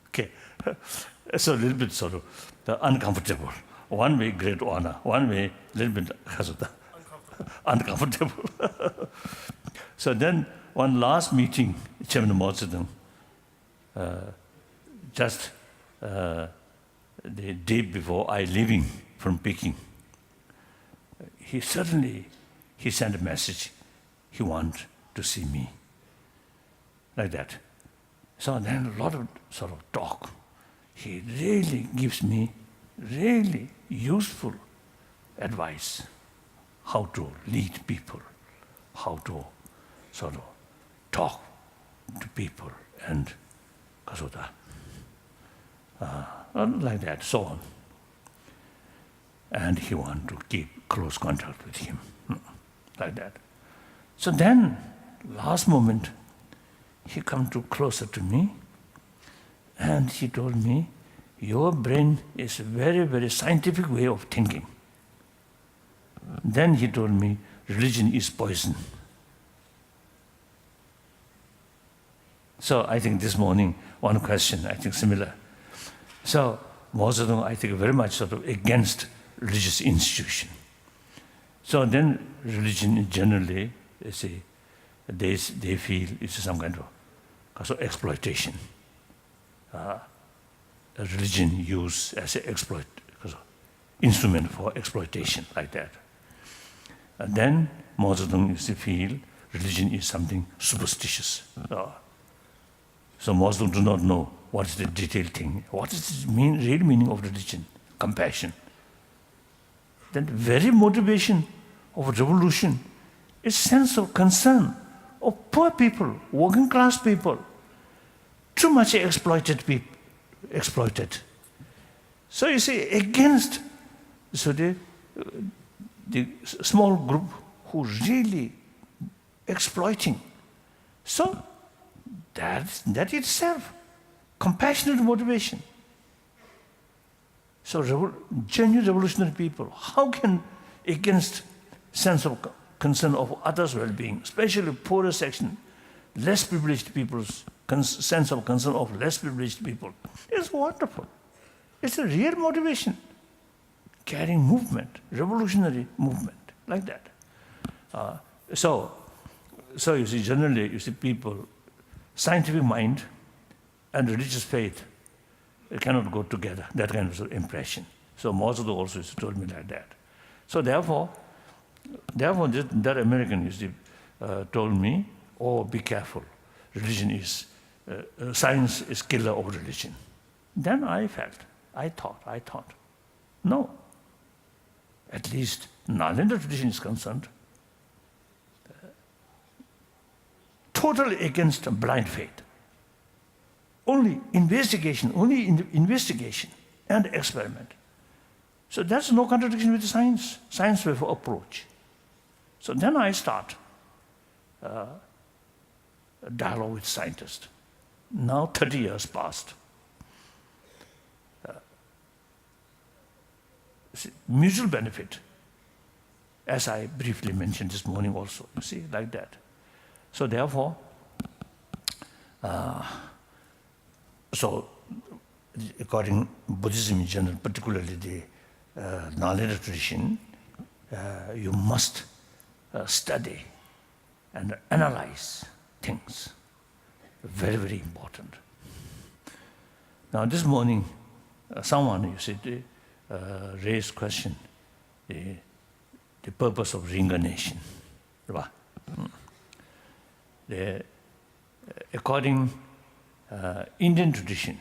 Okay, so a little bit sort of uncomfortable. One way, great honor. One way, a little bit uncomfortable. So then, one last meeting, Chairman Mao Zedong, just the day before I leaving from Peking, he sent a message. He want to see me, like that. So then a lot of sort of talk. He really gives me really useful advice, how to lead people, how to sort of talk to people, and like that, so on. And he want to keep close contact with him, like that. So then, last moment, he come to closer to me, and he told me, your brain is a very, very scientific way of thinking. Then he told me, religion is poison. So I think this morning, one question, I think similar. So Mao Zedong, I think, very much sort of against religious institution. So then religion generally, they feel it's some kind of exploitation. Religion used as an instrument for exploitation, like that. And then Mao Zedong used to feel religion is something superstitious. So Mao Zedong do not know what is the detailed thing. What is the real meaning of religion? Compassion. Then the very motivation of revolution is sense of concern of poor people, working class people, too much exploited people. So you see, against the small group who really exploiting. So that itself, compassionate motivation. So genuine revolutionary people, how can against sense of concern of others' well-being, especially poorer section, less privileged people's sense of concern of less privileged people, it's wonderful. It's a real motivation. Carrying movement, revolutionary movement, like that. So you see, generally, you see people, scientific mind and religious faith cannot go together, that kind of impression. So Mao Zedong also told me like that. So therefore that American told me, oh, be careful. Religion is, science is killer of religion. Then I thought, no. At least Nalanda tradition is concerned. totally against blind faith. Only investigation and experiment. So that's no contradiction with science, science way of approach. So then I start a dialogue with scientists. Now 30 years passed. Mutual benefit, as I briefly mentioned this morning also, you see, like that. So therefore, according to Buddhism in general, particularly the Nalanda tradition, you must study and analyze things. Very, very important. Now this morning, someone, you see, raised question, the purpose of reincarnation. According Indian tradition,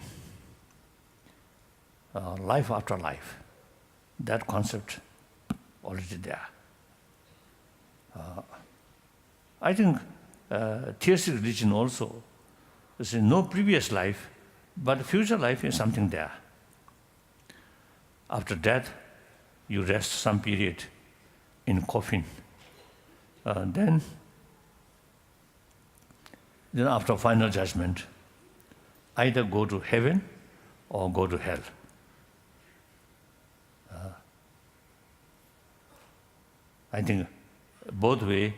life after life, that concept already there. I think theistic religion also, there is no previous life, but future life is something there. After death, you rest some period in coffin. Then after final judgment, either go to heaven or go to hell. I think both way,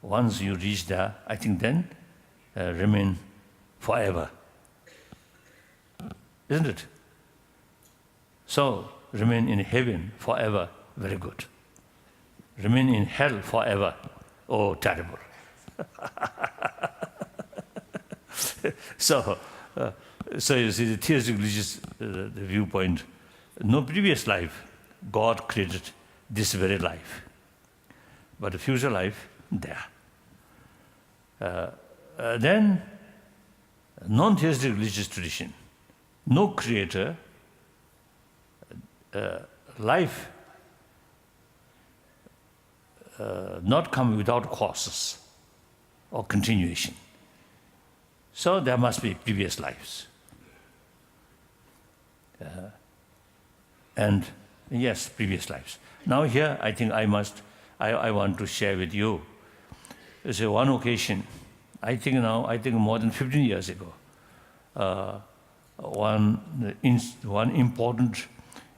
once you reach there, I think then remain forever. Isn't it? So, remain in heaven forever, very good. Remain in hell forever, oh, terrible. So you see, the theistic religious the viewpoint, no previous life, God created this very life. But the future life, there. Then, non-theistic religious tradition, no creator, life not come without causes or continuation. So there must be previous lives. And yes, previous lives. Now here, I think I want to share with you. There's one occasion, I think more than 15 years ago, one important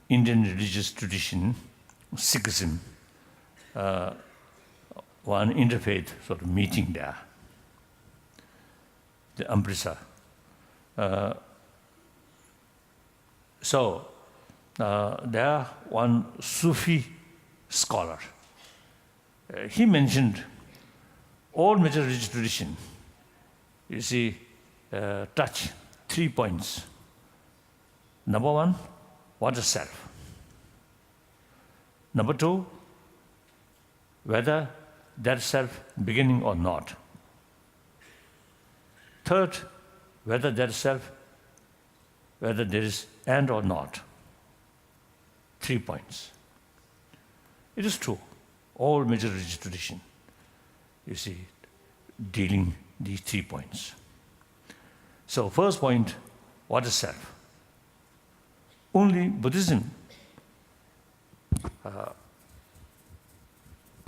Indian religious tradition, Sikhism, one interfaith sort of meeting there, the Amritsar. There one Sufi scholar, he mentioned all major religious tradition, you see, touch 3 points. Number one, what is self? Number two, whether that self beginning or not. Third, whether there is end or not. 3 points. It is true. All major religious tradition, you see, dealing these 3 points. So first point, what is self? Only Buddhism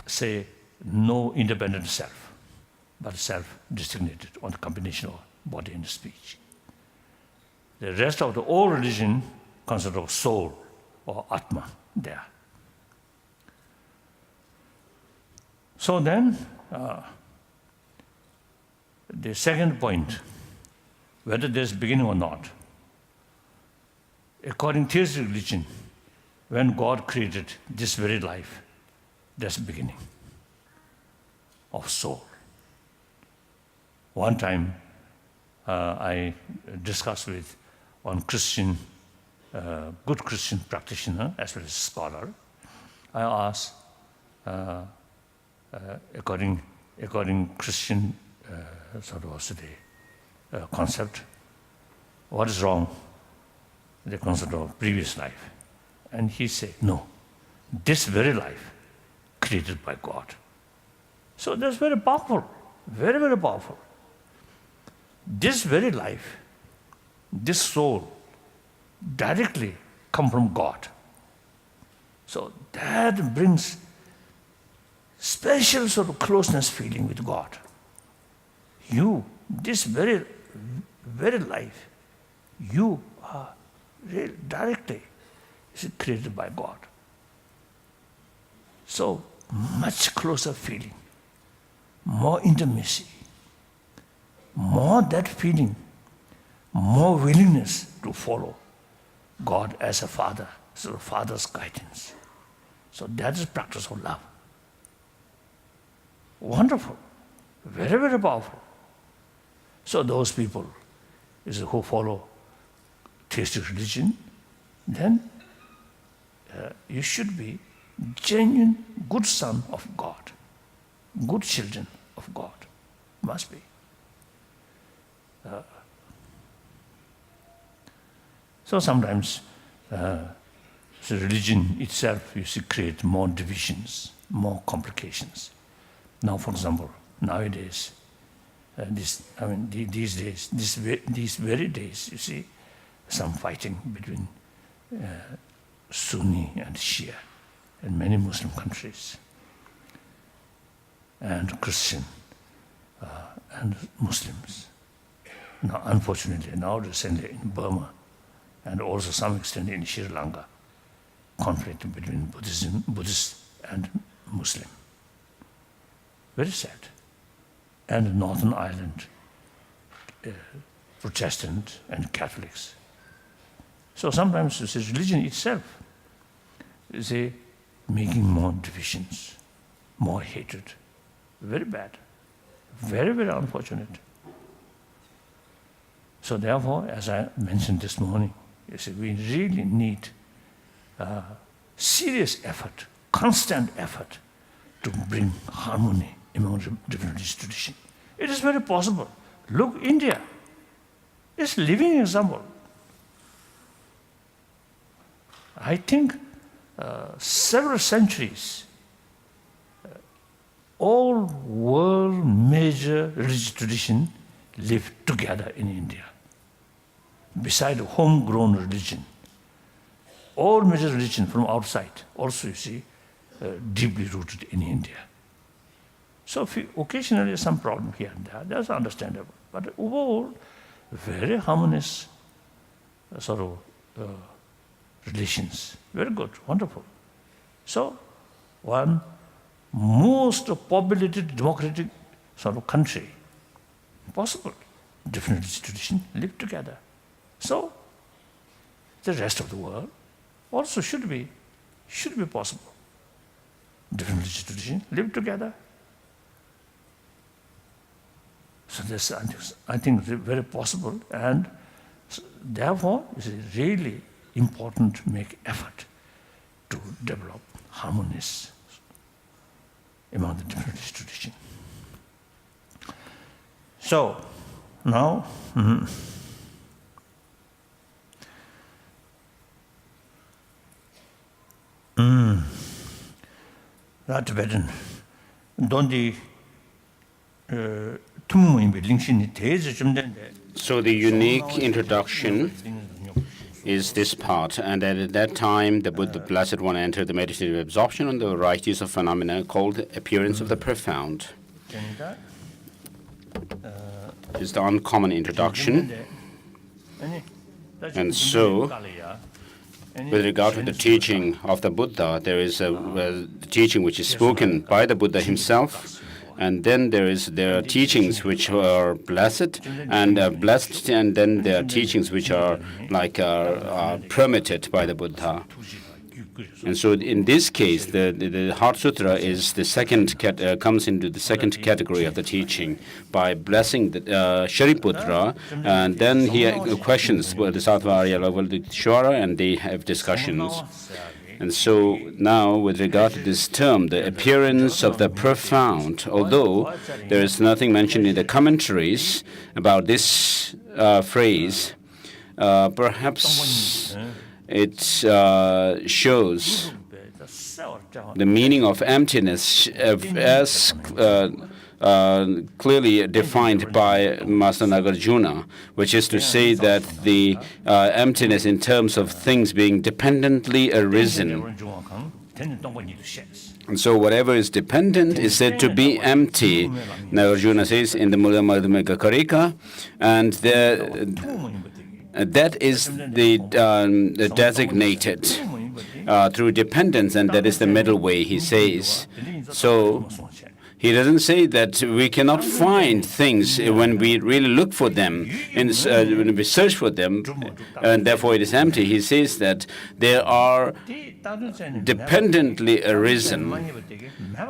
say no independent self, but self designated on the combination of body and speech. The rest of the all religion concept of soul or Atma there. So then, the second point, whether there's beginning or not. According to theistic religion, when God created this very life, that's the beginning of soul. One time, I discussed with one Christian, good Christian practitioner as well as scholar. I asked, according Christian sort of also the concept, what is wrong? The concept of previous life. And he said, no, this very life created by God. So that's very powerful, very, very powerful. this very life, this soul, directly come from God. So that brings special sort of closeness feeling with God. You, this very life, you are really directly created by God. So much closer feeling, more intimacy, more that feeling, more willingness to follow God as a father, so father's guidance. So that is practice of love. Wonderful, very, very powerful. So those people who follow theistic religion, then you should be genuine good son of God, good children of God, must be. So sometimes the religion itself, you see, create more divisions, more complications. Now, for example, nowadays, these days, these very days, you see, some fighting between Sunni and Shia in many Muslim countries, and Christian and Muslims. Now, unfortunately, now recently in Burma, and also some extent in Sri Lanka, conflict between Buddhist and Muslim. Very sad. And Northern Ireland, Protestant and Catholics. So sometimes you see religion itself is making more divisions, more hatred. Very bad. Very, very unfortunate. So therefore, as I mentioned this morning, you see, we really need serious effort, constant effort to bring harmony among different religious traditions. It is very possible. Look, India is a living example. I think several centuries, all world major religious traditions live together in India. Beside homegrown religion, all major religion from outside also, you see, deeply rooted in India. So occasionally some problem here and there, that's understandable. But overall, very harmonious sort of relations, very good, wonderful. So one most populated democratic sort of country, possible, different religious traditions live together. So the rest of the world also should be possible. Different religious traditions live together. So this, I think, is very possible, and therefore it is really important to make effort to develop harmonies among the different religious traditions. So now, Tibetan, don't the So the unique introduction is this part, and at that time the Buddha, the Blessed One, entered the meditative absorption on the varieties of phenomena called appearance of the profound. It is the uncommon introduction, and so with regard to the teaching of the Buddha, there is a teaching which is spoken by the Buddha himself, and then there are teachings which are blessed, and then there are teachings which are permitted by the Buddha. And so in this case, the Heart Sutra is the second comes into the second category of the teaching by blessing the Shariputra, and then he questions Bodhisattva Avalokiteshvara, and they have discussions. And so now, with regard to this term, the appearance of the profound, although there is nothing mentioned in the commentaries about this phrase, perhaps it shows the meaning of emptiness as clearly defined by Master Nagarjuna, which is to say that the emptiness in terms of things being dependently arisen. And so whatever is dependent is said to be empty. Nagarjuna says in the Mula Madhumika Karika, and that is the designated through dependence, and that is the middle way, he says. So he doesn't say that we cannot find things when we really look for them, when we search for them, and therefore it is empty. He says that they are dependently arisen.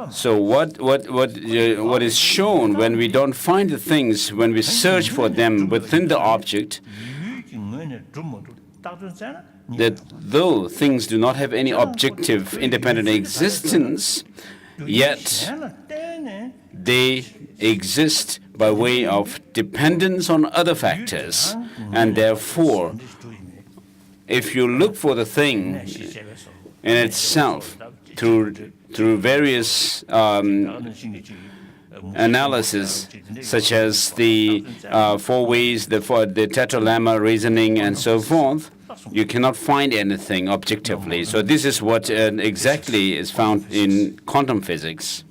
So what is shown when we don't find the things, when we search for them within the object, that though things do not have any objective independent existence, yet they exist by way of dependence on other factors. And therefore, if you look for the thing in itself through various analysis, such as the four ways, the Tetralama reasoning, and so forth, you cannot find anything objectively. So this is what exactly is found in quantum physics.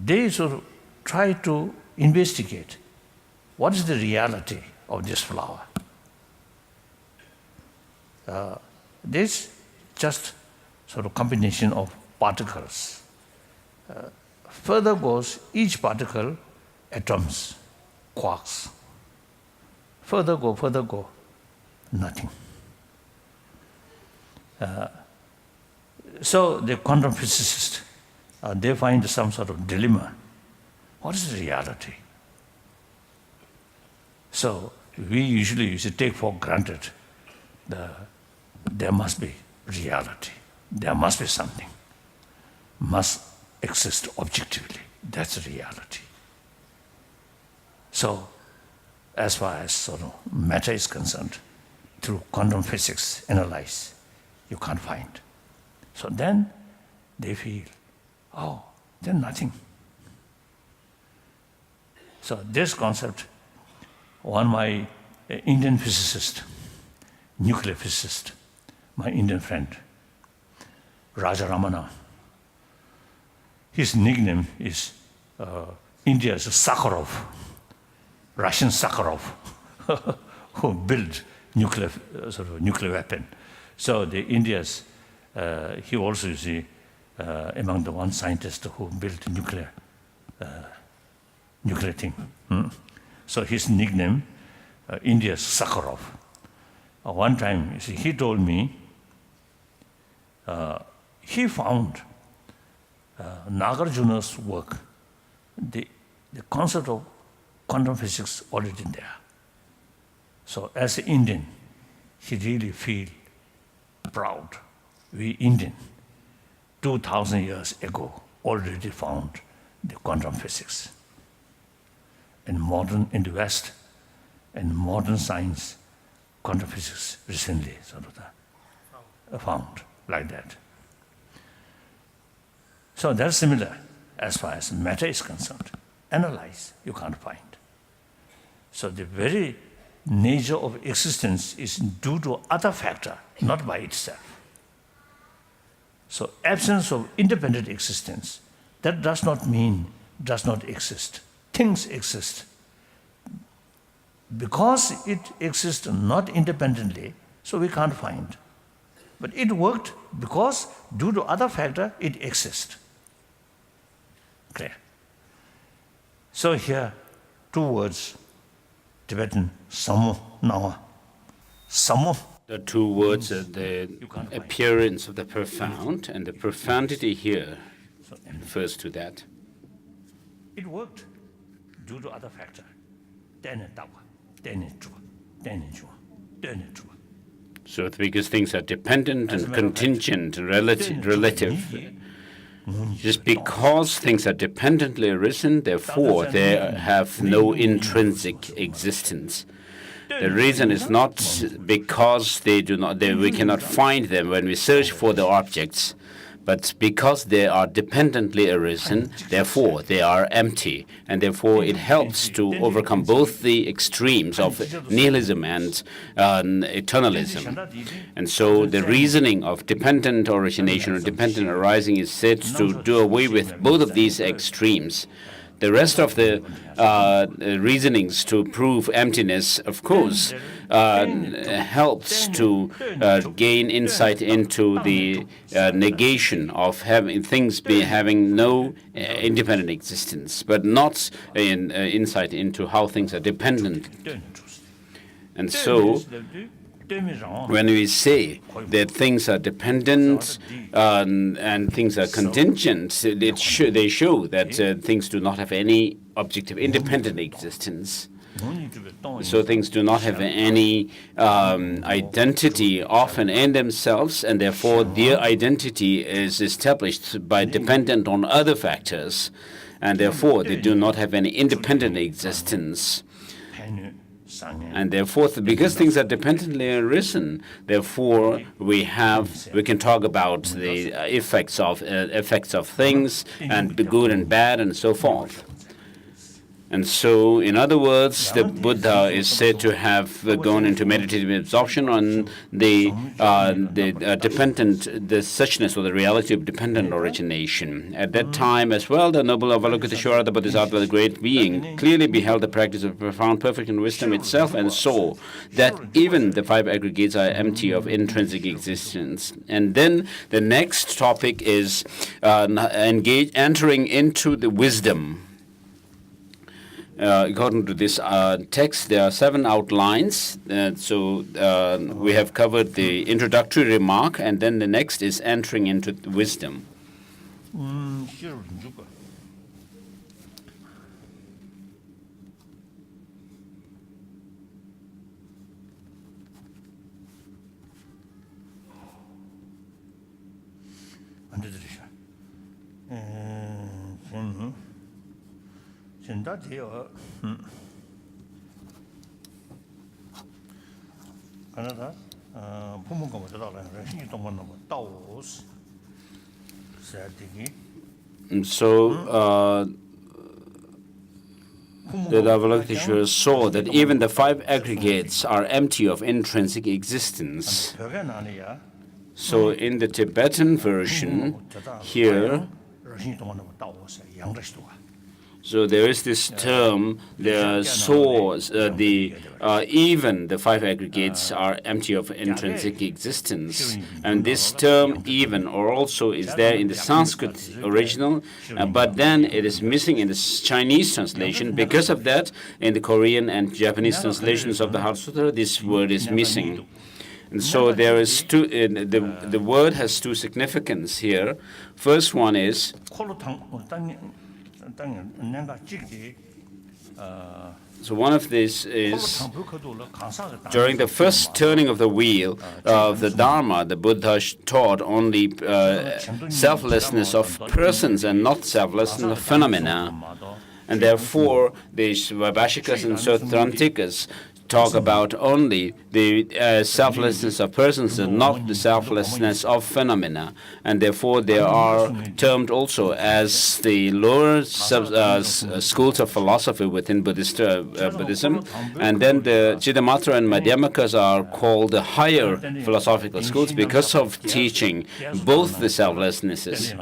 They sort of try to investigate what is the reality of this flower. This just sort of combination of particles. Further goes each particle, atoms, quarks. Further go, nothing. So the quantum physicists, they find some sort of dilemma. What is the reality? So we usually used to take for granted there must be reality. There must be something. Must exist objectively. That's reality. So as far as sort of matter is concerned, through quantum physics analyze, you can't find. So then they feel, oh, there's nothing. So this concept, one my Indian physicist, nuclear physicist, my Indian friend, Raja Ramana, his nickname is India's Sakharov, Russian Sakharov, who built nuclear weapon. So the India's, he also is among the one scientist who built nuclear thing. So his nickname, India's Sakharov. One time, you see, he told me he found Nagarjuna's work, the concept of quantum physics already there. So as an Indian, he really feel proud. We Indian, 2,000 years ago, already found the quantum physics. And modern, in the West, and modern science, quantum physics recently sort of found like that. So that's similar as far as matter is concerned. Analyze, you can't find. So the very nature of existence is due to other factor, not by itself. So absence of independent existence, that does not mean does not exist. Things exist. Because it exists not independently, so we can't find. But it worked because due to other factor, it exists. Clear? So here, two words, Tibetan, samo, nawa. Samo. The two words are the appearance of the profound, and the profundity here refers to that. It worked due to other factor. So it's because things are dependent and contingent and relative. Just because things are dependently arisen, therefore they have no intrinsic existence. The reason is not because we cannot find them when we search for the objects, But because they are dependently arisen, therefore they are empty. And therefore it helps to overcome both the extremes of nihilism and eternalism. And so the reasoning of dependent origination or dependent arising is said to do away with both of these extremes. The rest of the reasonings to prove emptiness, of course, helps to gain insight into the negation of having no independent existence, but not insight into how things are dependent. And so, when we say that things are dependent and things are contingent, they show that things do not have any objective independent existence. So things do not have any identity often in themselves, and therefore their identity is established by dependent on other factors, and therefore they do not have any independent existence. And therefore, because things are dependently arisen, therefore we can talk about the effects of things and the good and bad and so forth. And so, in other words, the Buddha is said to have gone into meditative absorption on the suchness or the reality of dependent origination. At that time as well, the noble Avalokiteshvara, the Bodhisattva, the great being, clearly beheld the practice of profound perfect and wisdom itself and saw that even the five aggregates are empty of intrinsic existence. And then the next topic is entering into the wisdom. According to this text, there are 7 outlines. So we have covered the introductory remark, and then the next is entering into wisdom. And so the Avalokiteshvara saw that even the 5 aggregates are empty of intrinsic existence. So in the Tibetan version here, so there is this term, even the 5 aggregates are empty of intrinsic existence. And this term even or also is there in the Sanskrit original, but then it is missing in the Chinese translation. Because of that, in the Korean and Japanese translations of the Heart Sutra, this word is missing. And so there is the word has 2 significance here. First one is so one of these is during the first turning of the wheel of the Dharma, the Buddha taught only selflessness of persons and not selflessness of phenomena. And therefore, the Vaibhashikas and Sutrantikas talk about only the selflessness of persons and not the selflessness of phenomena. And therefore, they are termed also as the lower schools of philosophy within Buddhism. And then the Chittamatra and Madhyamakas are called the higher philosophical schools because of teaching both the selflessnesses.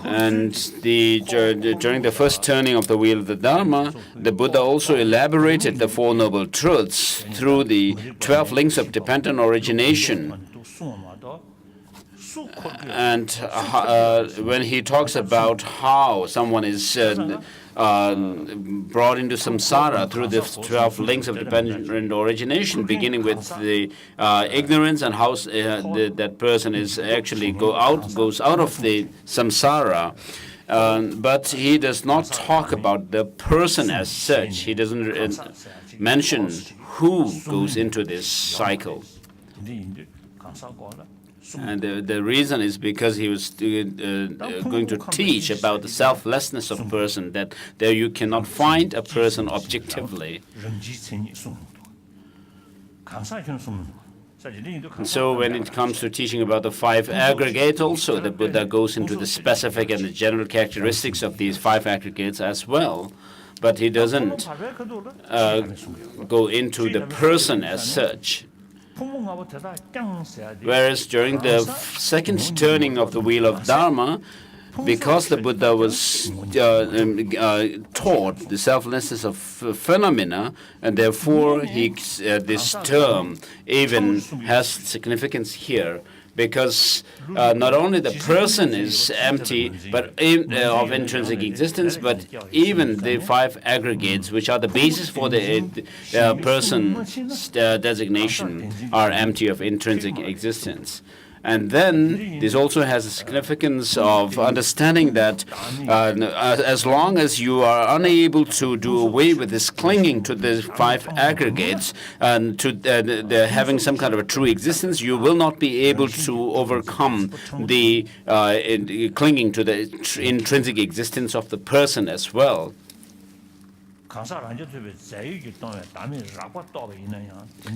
And during the first turning of the wheel of the Dharma, the Buddha also elaborated the 4 Noble Truths through the 12 links of dependent origination. And when he talks about how someone is brought into samsara through the 12 links of dependent origination, beginning with the ignorance and how that person is actually goes out of the samsara. But he does not talk about the person as such. He doesn't mention who goes into this cycle. And the reason is because he was going to teach about the selflessness of a person, that there you cannot find a person objectively. And so when it comes to teaching about the five aggregates also, the Buddha goes into the specific and the general characteristics of these five aggregates as well. But he doesn't go into the person as such. Whereas during the second turning of the wheel of Dharma, because the Buddha was taught the selflessness of phenomena, and therefore this term even has significance here, because not only the person is empty but of intrinsic existence, but even the five aggregates, which are the basis for the person's designation, are empty of intrinsic existence. And then this also has a significance of understanding that as long as you are unable to do away with this clinging to the five aggregates and to having some kind of a true existence, you will not be able to overcome the clinging to the intrinsic existence of the person as well.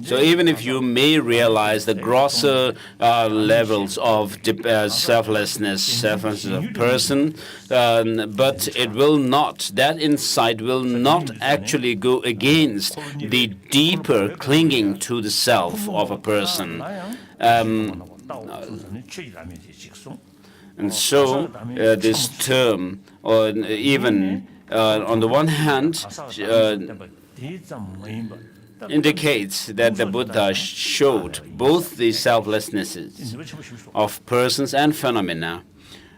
So even if you may realize the grosser levels of selflessness of person, but it will not, that insight will not actually go against the deeper clinging to the self of a person. And so this term, or even on the one hand, indicates that the Buddha showed both the selflessnesses of persons and phenomena.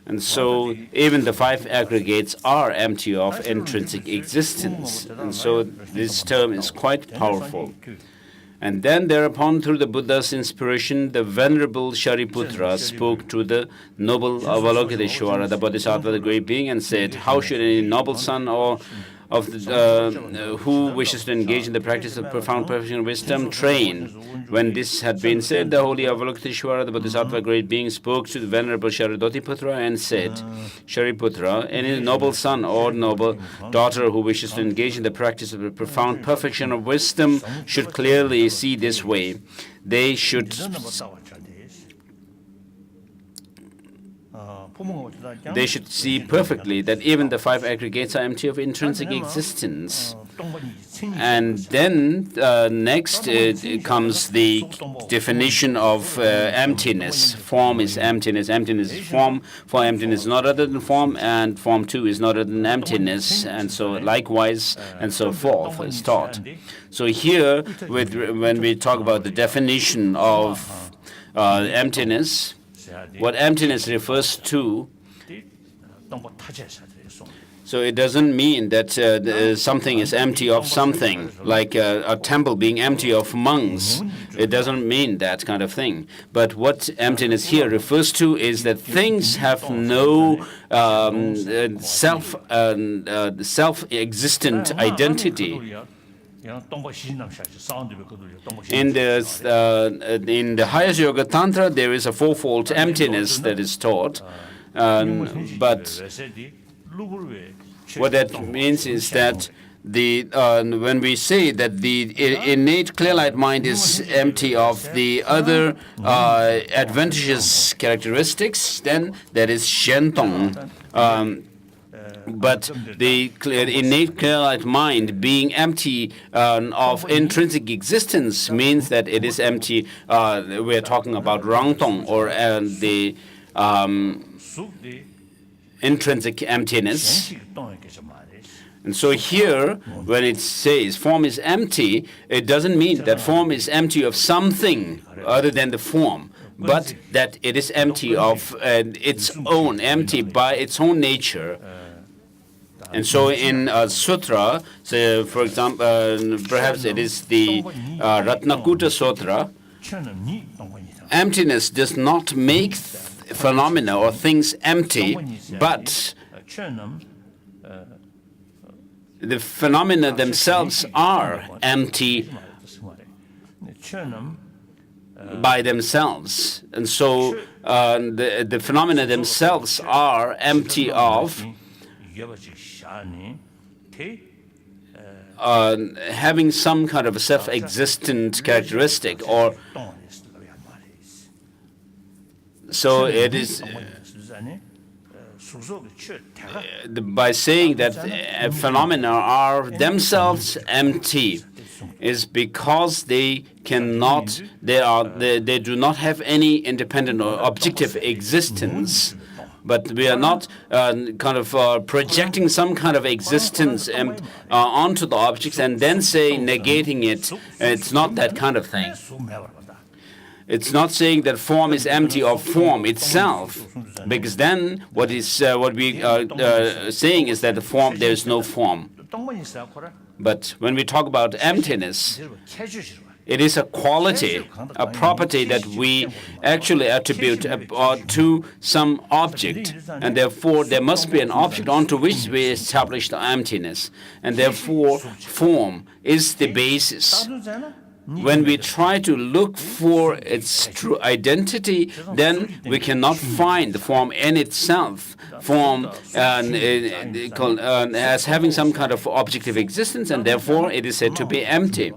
And so even the five aggregates are empty of intrinsic existence. And so this term is quite powerful. And then thereupon, through the Buddha's inspiration, the Venerable Shariputra spoke to the noble Avalokiteshvara, the Bodhisattva, the great being, and said, "How should any noble son or of who wishes to engage in the practice of profound perfection and wisdom train?" When this had been said, the holy Avalokiteshvara, the Bodhisattva great being, spoke to the Venerable Shariputra and said, "Shariputra, any noble son or noble daughter who wishes to engage in the practice of the profound perfection of wisdom should clearly see this way. They should see perfectly that even the five aggregates are empty of intrinsic existence." And then next comes the definition of emptiness. Form is emptiness. Emptiness is form. For emptiness is not other than form, and form too is not other than emptiness. And so likewise and so forth is taught. So here, when we talk about the definition of emptiness, what emptiness refers to, so it doesn't mean that something is empty of something, like a temple being empty of monks. It doesn't mean that kind of thing. But what emptiness here refers to is that things have no self-existent identity. In the highest Yoga Tantra, there is a fourfold emptiness that is taught. But what that means is that when we say that the innate clear light mind is empty of the other adventitious characteristics, then that is Shentong. But the innate clear light mind being empty of intrinsic existence means that it is empty. We're talking about Rangtong, or the intrinsic emptiness. And so here, when it says form is empty, it doesn't mean that form is empty of something other than the form, but that it is empty of its own, empty by its own nature. And so in a sutra, so for example, perhaps it is the Ratnakuta Sutra, emptiness does not make phenomena or things empty, but the phenomena themselves are empty by themselves. And so the phenomena themselves are empty of having some kind of a self-existent characteristic, or So it is by saying that phenomena are themselves empty is because they cannot, they do not have any independent or objective existence. But we are not projecting some kind of existence onto the objects and then say negating it. It's not that kind of thing. It's not saying that form is empty of form itself, because then what we are saying is that the form, there is no form. But when we talk about emptiness, it is a quality, a property that we actually attribute to some object, and therefore there must be an object onto which we establish the emptiness, and therefore form is the basis. When we try to look for its true identity, then we cannot find the form in itself. Form as having some kind of objective existence, and therefore it is said to be empty.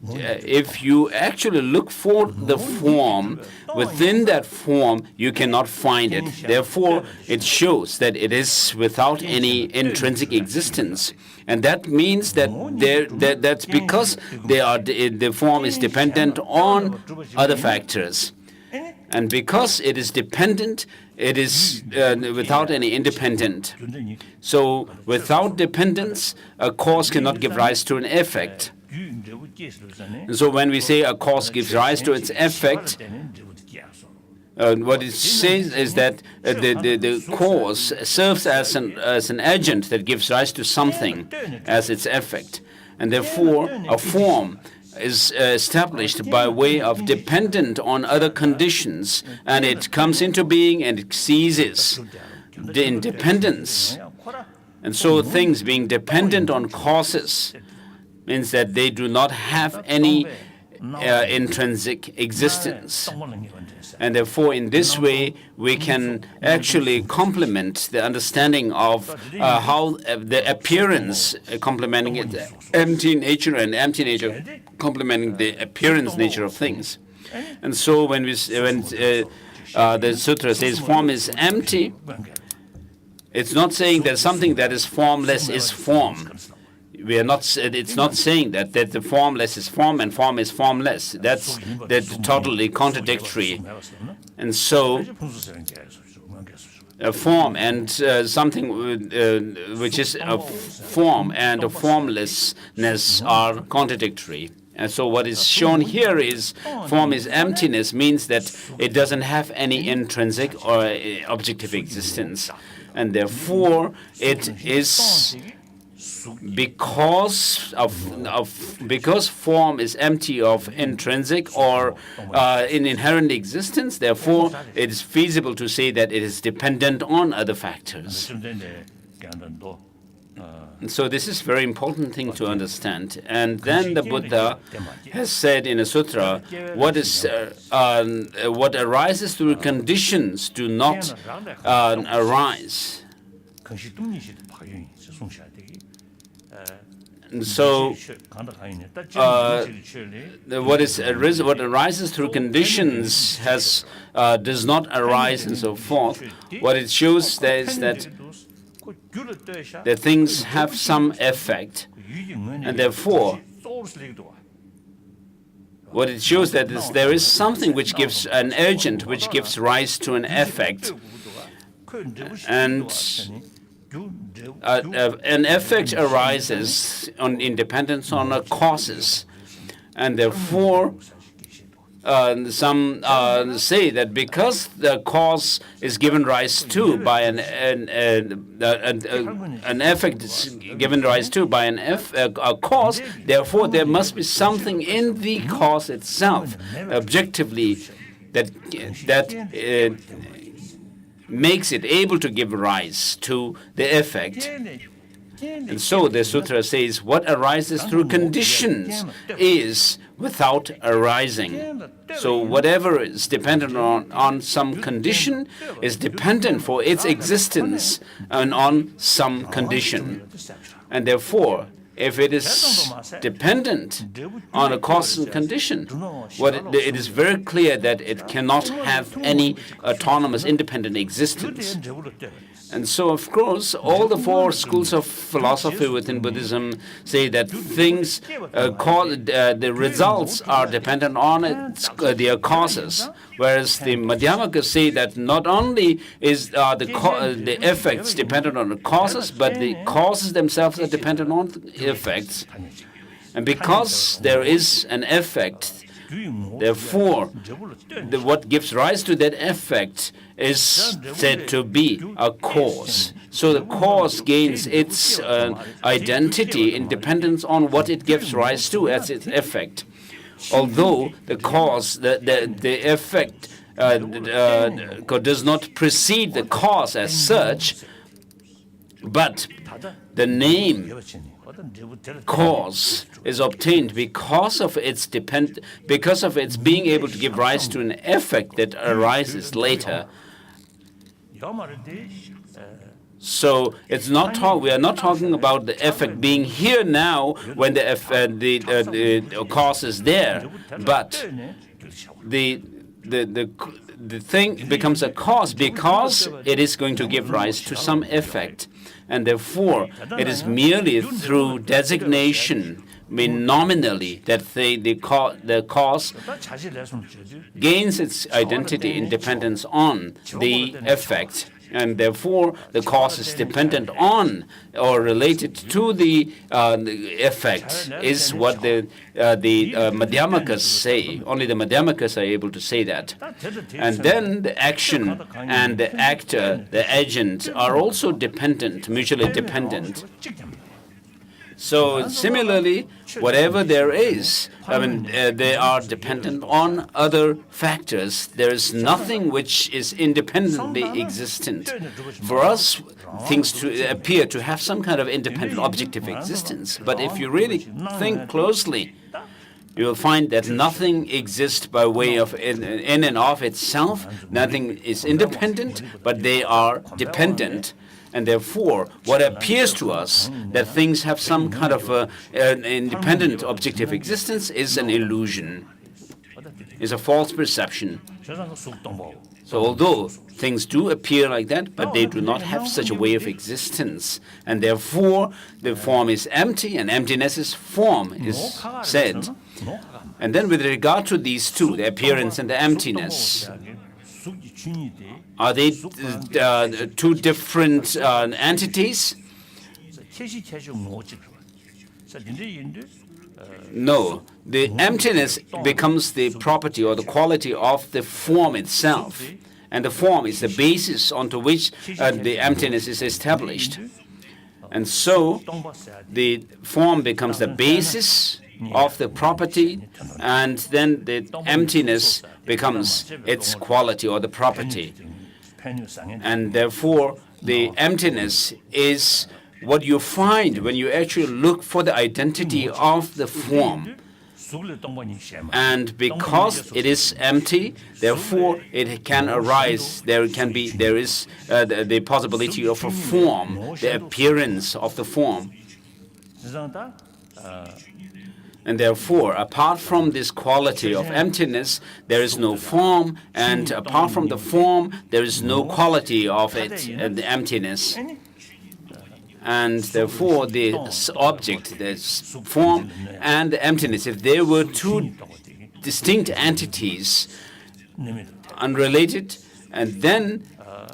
If you actually look for the form, within that form you cannot find it. Therefore, it shows that it is without any intrinsic existence. And that means that that's because the form is dependent on other factors. And because it is dependent, it is without any independent. So without dependence, a cause cannot give rise to an effect. And so when we say a cause gives rise to its effect, what it says is that the cause serves as an agent that gives rise to something as its effect. And therefore, a form is established by way of dependent on other conditions, and it comes into being and it ceases the independence. And so things being dependent on causes means that they do not have any intrinsic existence. And therefore, in this way, we can actually complement the understanding of how the appearance complementing its empty nature and empty nature complementing the appearance nature of things. And so when the sutra says form is empty, it's not saying that something that is formless is form. It's not saying that the formless is form and form is formless. That's totally contradictory. And so a form and something which is a form and a formlessness are contradictory. And so what is shown here is form is emptiness, means that it doesn't have any intrinsic or objective existence. And therefore it is because form is empty of intrinsic or in inherent existence, therefore it is feasible to say that it is dependent on other factors. And so this is a very important thing to understand. And then the Buddha has said in a sutra, what arises through conditions do not arise. And so, what arises through conditions does not arise, and so forth. What it shows there is that things have some effect, and therefore, what it shows that there is something which gives an agent, which gives rise to an effect, and an effect arises in dependence on causes, and therefore some say that because the cause is given rise to by an effect is given rise to by a cause, therefore there must be something in the cause itself, objectively, that makes it able to give rise to the effect. And so the sutra says what arises through conditions is without arising. So whatever is dependent on some condition is dependent for its existence and on some condition. And therefore, if it is dependent on a cause and condition, it is very clear that it cannot have any autonomous, independent existence. And so, of course, all the four schools of philosophy within Buddhism say that things, the results are dependent on their causes, whereas the Madhyamakas say that not only is the effects dependent on the causes, but the causes themselves are dependent on the effects. And because there is an effect, therefore, what gives rise to that effect is said to be a cause. So the cause gains its identity in dependence on what it gives rise to as its effect. Although the cause, the effect does not precede the cause as such, but the name cause is obtained because of its being able to give rise to an effect that arises later. So we are not talking about the effect being here now when the cause is there, but the thing becomes a cause because it is going to give rise to some effect. And therefore, it is merely through designation, nominally, that the cause gains its identity in dependence on the effect. And therefore, the cause is dependent on or related to the effect, is what the Madhyamakas say. Only the Madhyamakas are able to say that. And then the action and the actor, the agent, are also dependent, mutually dependent. So similarly, whatever there is, they are dependent on other factors. There is nothing which is independently existent. For us, things appear to have some kind of independent objective existence. But if you really think closely, you will find that nothing exists by way of in and of itself. Nothing is independent, but they are dependent. And therefore, what appears to us that things have some kind of an independent objective existence is an illusion, is a false perception. So although things do appear like that, but they do not have such a way of existence. And therefore, the form is empty, and emptiness is form, is said. And then with regard to these two, the appearance and the emptiness, are they two different entities? No. The emptiness becomes the property or the quality of the form itself. And the form is the basis onto which the emptiness is established. And so the form becomes the basis of the property, and then the emptiness becomes its quality or the property. And therefore, the emptiness is what you find when you actually look for the identity of the form. And because it is empty, therefore it can arise, there is the possibility of a form, the appearance of the form. And therefore, apart from this quality of emptiness, there is no form, and apart from the form, there is no quality of it, the emptiness. And therefore, the object, the form and the emptiness, if they were two distinct entities, unrelated, and then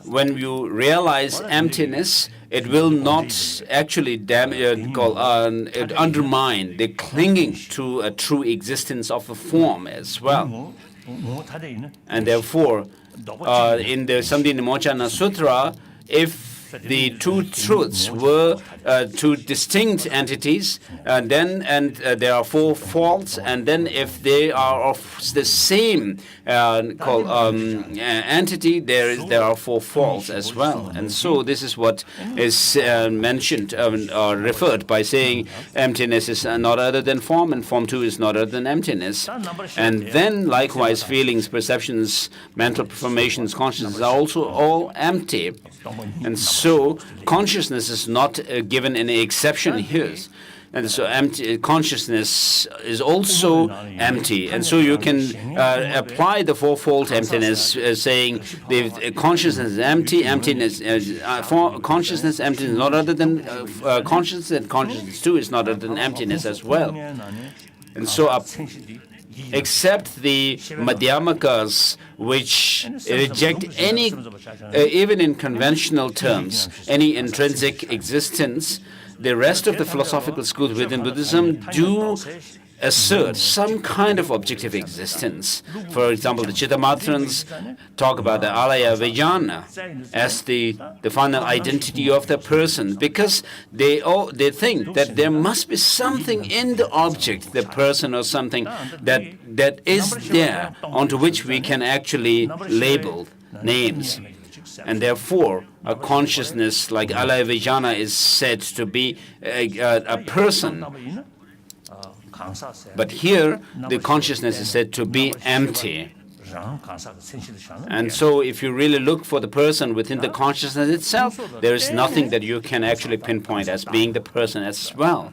when you realize emptiness, it will not actually undermine the clinging to a true existence of a form as well. And therefore, in the Samdhinimochana Sutra, if the two truths were two distinct entities, then there are four faults, and then if they are of the same entity, there are four faults as well. And so this is what is mentioned or referred by saying emptiness is not other than form, and form too is not other than emptiness. And then likewise feelings, perceptions, mental formations, consciousness are also all empty. And so consciousness is not given any exception here. And so empty consciousness is also empty. And so you can apply the fourfold emptiness, saying the consciousness is empty, emptiness for consciousness, emptiness not other than consciousness, and consciousness too is not other than emptiness as well. And so except the Madhyamakas, which reject any, even in conventional terms, any intrinsic existence, the rest of the philosophical schools within Buddhism do assert some kind of objective existence. For example, the Chittamatrans talk about the alaya vijnana as the final identity of the person, because they think that there must be something in the object, the person or something that is there onto which we can actually label names. And therefore, a consciousness like alaya vijnana is said to be a person. But here, the consciousness is said to be empty. And so if you really look for the person within the consciousness itself, there is nothing that you can actually pinpoint as being the person as well.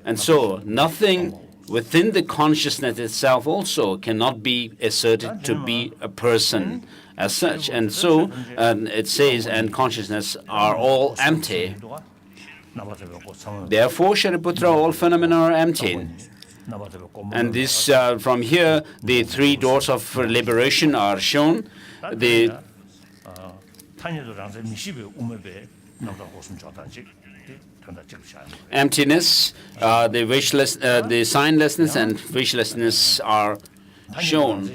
And so nothing within the consciousness itself also cannot be asserted to be a person as such. And so it says, and consciousness are all empty. Therefore, Shariputra, all phenomena are empty. And this, from here, the three doors of liberation are shown. The emptiness, the wishless, the signlessness and wishlessness are shown.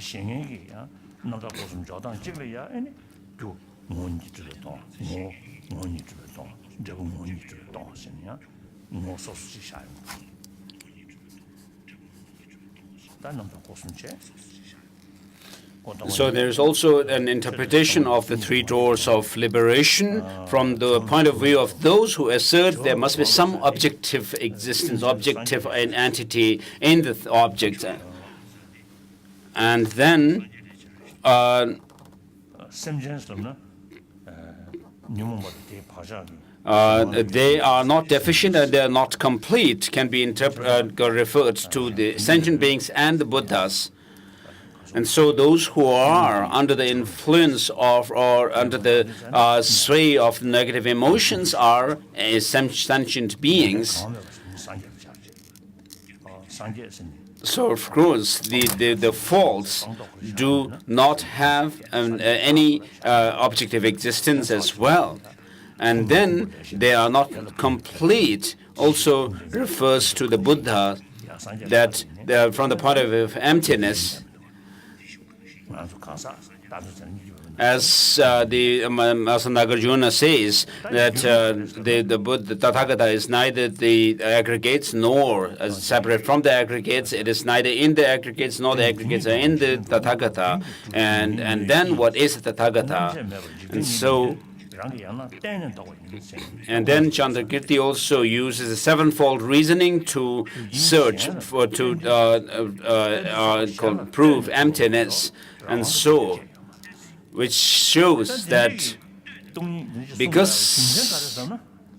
So there is also an interpretation of the three doors of liberation from the point of view of those who assert there must be some objective existence, objective entity in the object. And then they are not deficient and they are not complete, can be referred to the sentient beings and the Buddhas. And so those who are under the influence of or under the sway of negative emotions are sentient beings. So of course the faults do not have any objective existence as well. And then they are not complete also refers to the Buddha, that from the point of view of emptiness, as the Nagarjuna says, that the Buddha, the Tathagata is neither the aggregates nor separate from the aggregates. It is neither in the aggregates nor the aggregates are in the Tathagata. And then what is the Tathagata? And so, and then Chandrakirti also uses a sevenfold reasoning to search for prove emptiness, and so, which shows that because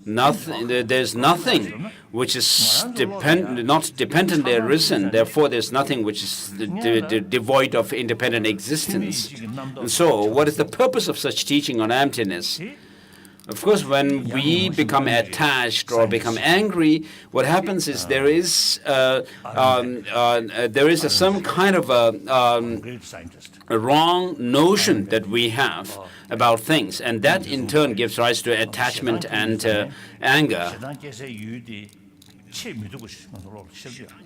there's nothing which is not dependently arisen, therefore there's nothing which is devoid of independent existence. And so, what is the purpose of such teaching on emptiness? Of course, when we become attached or become angry, what happens is there is some kind of a wrong notion that we have about things, and that in turn gives rise to attachment and anger.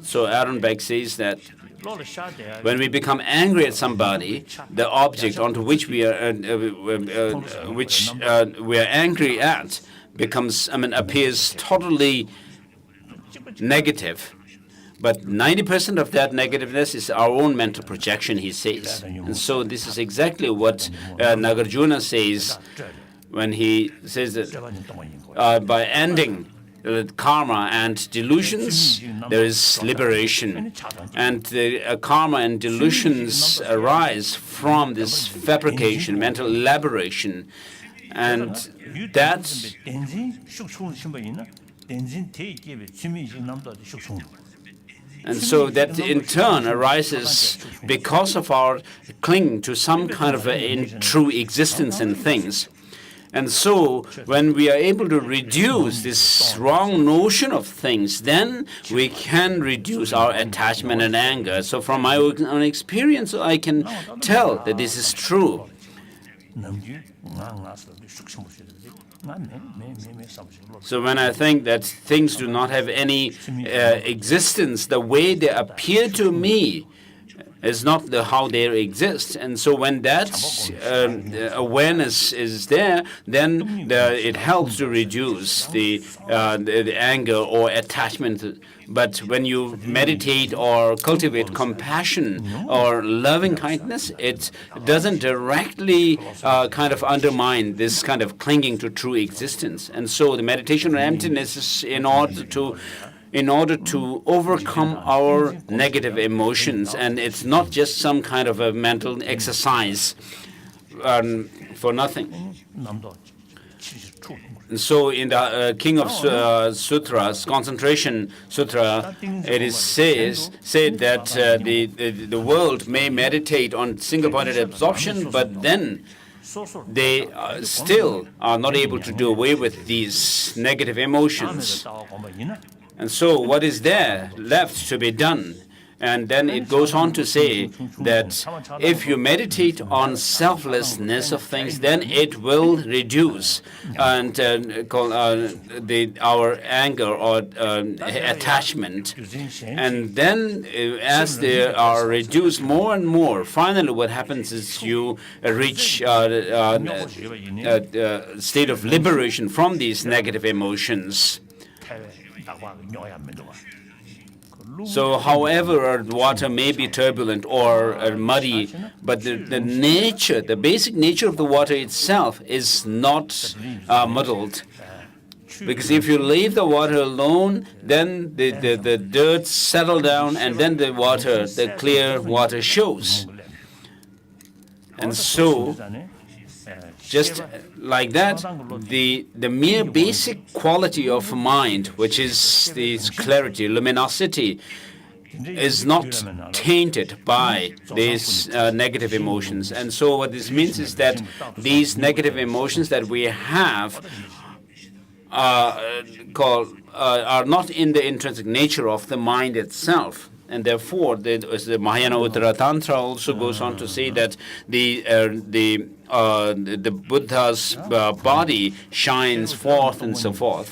So Aaron Beck says that when we become angry at somebody, the object onto which we are angry at appears totally negative. But 90% of that negativeness is our own mental projection, he says. And so this is exactly what Nagarjuna says when he says that by ending karma and delusions, there is liberation. And the karma and delusions arise from this fabrication, mental elaboration. And that And so that in turn arises because of our clinging to some kind of true existence in things. And so when we are able to reduce this wrong notion of things, then we can reduce our attachment and anger. So from my own experience, I can tell that this is true. So when I think that things do not have any existence, the way they appear to me is not how they exist. And so when that awareness is there, then it helps to reduce the anger or attachment. But when you meditate or cultivate compassion or loving kindness, it doesn't directly kind of undermine this kind of clinging to true existence. And so the meditation on emptiness is in order to overcome our negative emotions, and it's not just some kind of a mental exercise for nothing. And so in the King of Sutras, Concentration Sutra, it is said that the world may meditate on single-pointed absorption, but then they still are not able to do away with these negative emotions. And so what is there left to be done? And then it goes on to say that if you meditate on selflessness of things, then it will reduce and our anger or attachment. And then as they are reduced more and more, finally what happens is you reach a state of liberation from these negative emotions. So however water may be turbulent or muddy, but the basic nature of the water itself is not muddled. Because if you leave the water alone, then the dirt settle down and then the clear water shows. And so just like that, the mere basic quality of mind, which is this clarity, luminosity, is not tainted by these negative emotions. And so what this means is that these negative emotions that we have are not in the intrinsic nature of the mind itself. And therefore, the Mahayana Uttara Tantra also goes on to say that the Buddha's body shines forth and so forth.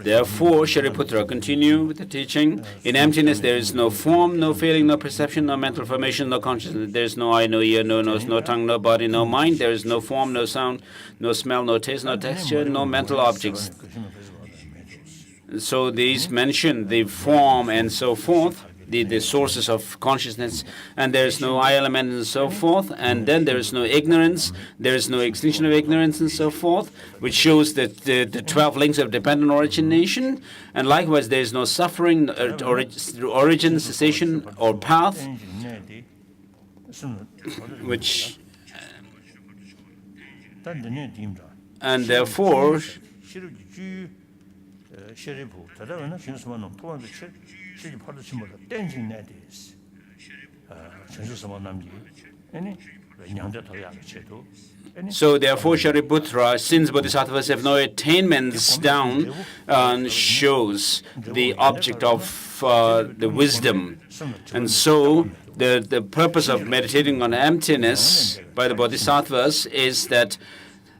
Therefore, Shariputra, continue with the teaching. In emptiness, there is no form, no feeling, no perception, no mental formation, no consciousness. There is no eye, no ear, no nose, no tongue, no body, no mind. There is no form, no sound, no smell, no taste, no texture, no mental objects. So these mention the form and so forth, the sources of consciousness, and there is no I element and so forth, and then there is no ignorance, there is no extinction of ignorance and so forth, which shows that the 12 links of dependent origination, and likewise there is no suffering, origin, cessation, or path, which, and therefore, so therefore, Shariputra, since bodhisattvas have no attainments down, shows the object of the wisdom. And so the purpose of meditating on emptiness by the bodhisattvas is that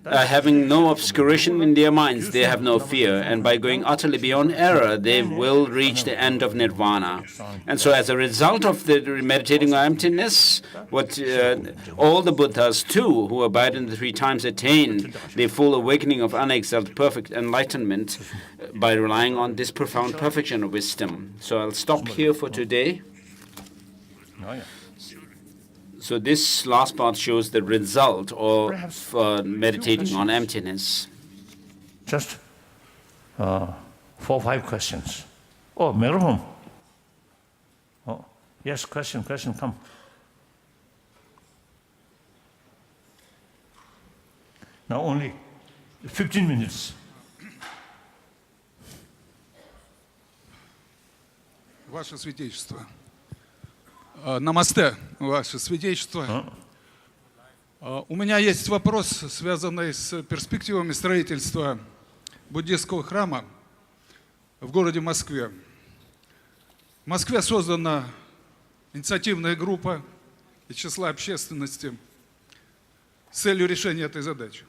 having no obscuration in their minds, they have no fear, and by going utterly beyond error, they will reach the end of nirvana. And so as a result of the meditating on emptiness, what all the Buddhas too, who abide in the 3 times, attain the full awakening of unexalted perfect enlightenment by relying on this profound perfection of wisdom. So I'll stop here for today. So this last part shows the result of meditating on emptiness. Just 4 or 5 questions. Oh, microphone. Oh, yes, question, come. Now only 15 minutes. Ваше Святейшество. Намасте, Ваше Святейшество. У меня есть вопрос, связанный с перспективами строительства буддийского храма в городе Москве. В Москве создана инициативная группа из числа общественности с целью решения этой задачи.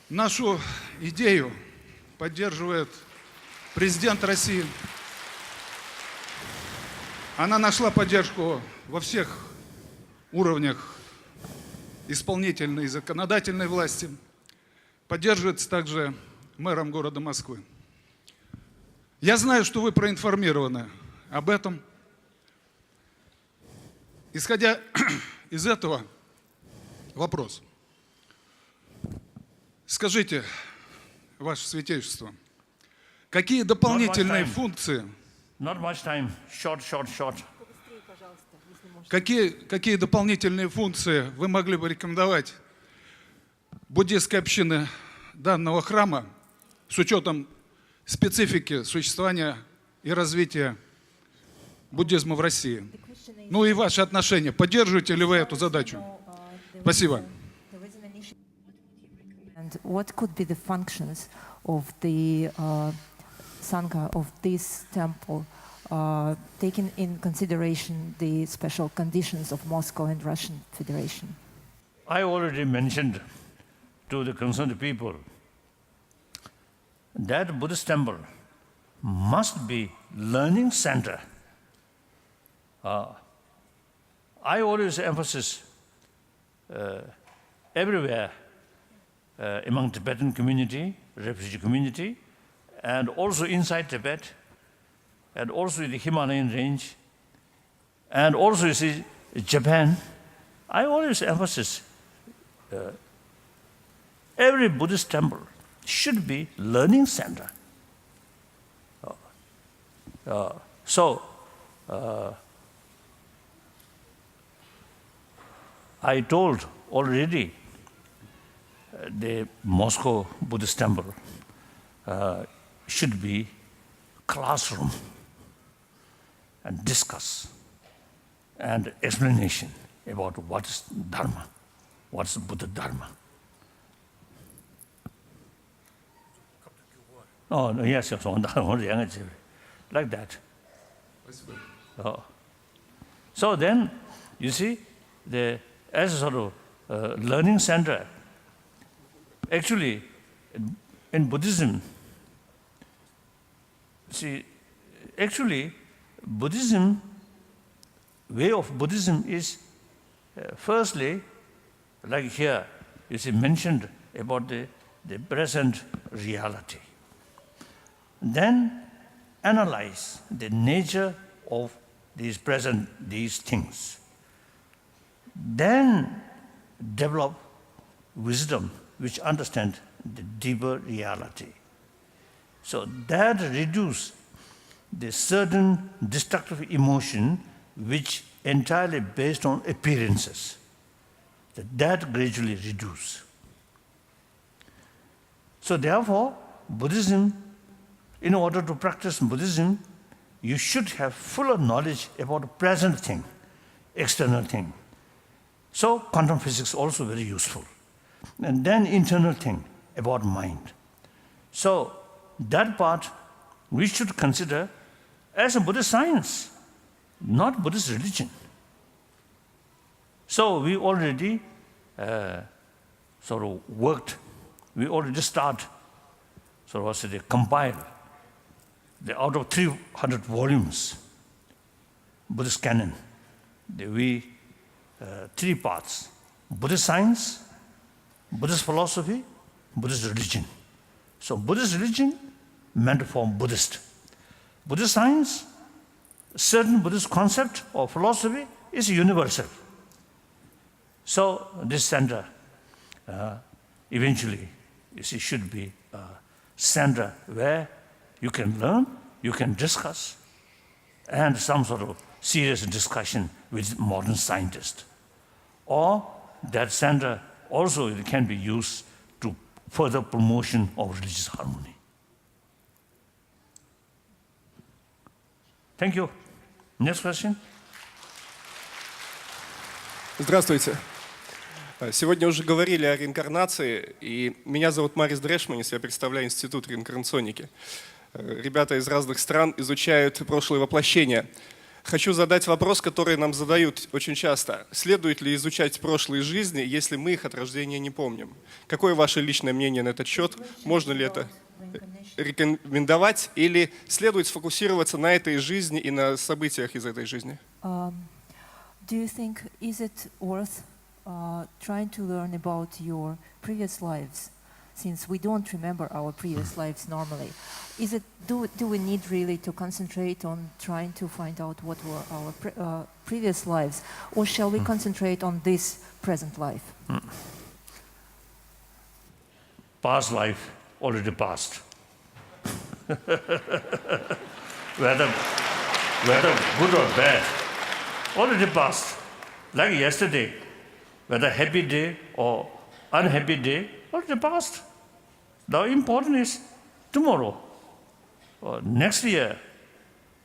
Нашу идею поддерживает президент России. Она нашла поддержку во всех уровнях исполнительной и законодательной власти. Поддерживается также мэром города Москвы. Я знаю, что вы проинформированы об этом. Исходя из этого, вопрос. Скажите, Ваше Святейшество, какие дополнительные функции... Not much time. Short. Какие дополнительные функции вы могли бы рекомендовать буддийской общины данного храма с учетом специфики существования и развития буддизма в России? Ну и ваши отношения. Поддерживаете ли вы эту задачу? Спасибо. And what could be the functions of the Sangha of this temple, taking in consideration the special conditions of Moscow and Russian Federation? I already mentioned to the concerned people that Buddhist temple must be learning center. I always emphasize everywhere among Tibetan community, refugee community, and also inside Tibet, and also in the Himalayan range, and also you see Japan. I always emphasize every Buddhist temple should be learning center. I told already the Moscow Buddhist temple should be classroom and discuss and explanation about what is Dharma, what is Buddha Dharma. Oh, no, yes, like that. So then, you see, as a sort of learning center, actually, in Buddhism, see, actually, Buddhism, way of Buddhism is, firstly, like here, you see, mentioned about the present reality. Then analyze the nature of these things. Then develop wisdom which understand the deeper reality. So that reduce the certain destructive emotion which entirely based on appearances. That gradually reduce. So therefore, Buddhism, in order to practice Buddhism, you should have fuller knowledge about the present thing, external thing. So quantum physics also very useful. And then internal thing about mind. So that part we should consider as a Buddhist science, not Buddhist religion. So we already sort of worked, we already start, sort of say, compile out of 300 volumes, Buddhist canon, three parts: Buddhist science, Buddhist philosophy, Buddhist religion. So Buddhist religion meant for Buddhist. Buddhist science, certain Buddhist concept or philosophy is universal. So this center eventually, you see, should be a center where you can learn, you can discuss, and some sort of serious discussion with modern scientists. Or that center also it can be used to further promotion of religious harmony. Thank you. Next question. Здравствуйте. Сегодня уже говорили о реинкарнации, и меня зовут Марис Дрешманис, я представляю Институт реинкарнационики. Ребята из разных стран изучают прошлые воплощения. Хочу задать вопрос, который нам задают очень часто. Следует ли изучать прошлые жизни, если мы их от рождения не помним? Какое ваше личное мнение на этот счет? Можно ли это рекомендовать, или следует сфокусироваться на этой жизни и на событиях из этой жизни? Do you think is it worth trying to learn about your previous lives, since we don't remember our previous lives normally? Is it do we need really to concentrate on trying to find out what were our previous lives, or shall we concentrate on this present life? Past life already passed. whether good or bad, already passed. Like yesterday, whether happy day or unhappy day, already passed. The important is tomorrow, or next year,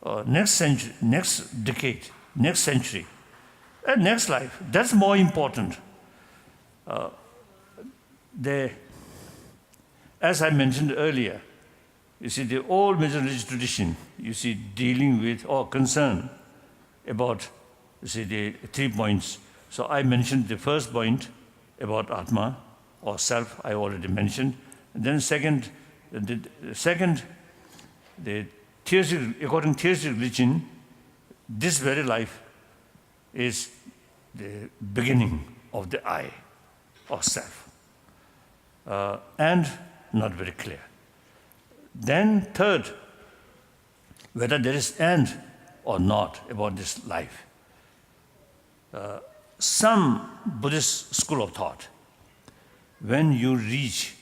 or next century, next decade, next century, and next life. That's more important. As I mentioned earlier, you see, the old major religious tradition, you see, dealing with or concern about, you see, the 3 points. So I mentioned the first point about Atma or self, I already mentioned. And then second, the theistic, according to theistic religion, this very life is the beginning of the I or self. And not very clear. Then third, whether there is end or not about this life. Some Buddhist school of thought, when you reach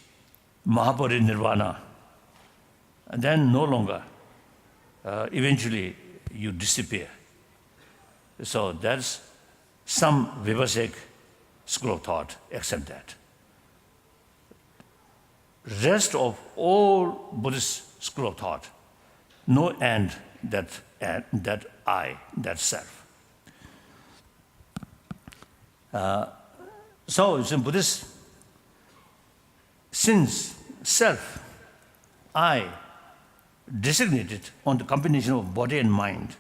Mahaparinirvana, then no longer, eventually you disappear. So that's some Vivasek school of thought accept that. Rest of all Buddhist school of thought, no end, that I, that self. So it's in Buddhist, since self, I, designated on the combination of body and mind.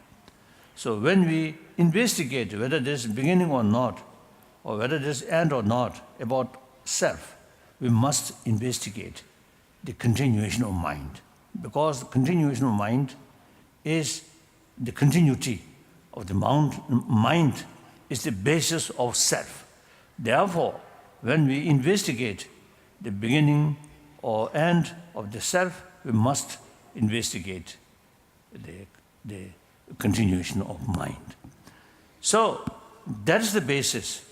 So when we investigate whether there's beginning or not, or whether there's end or not about self, we must investigate the continuation of mind, because the continuation of mind is the continuity of the mind is the basis of self. Therefore, when we investigate the beginning or end of the self, we must investigate the continuation of mind. So that is the basis.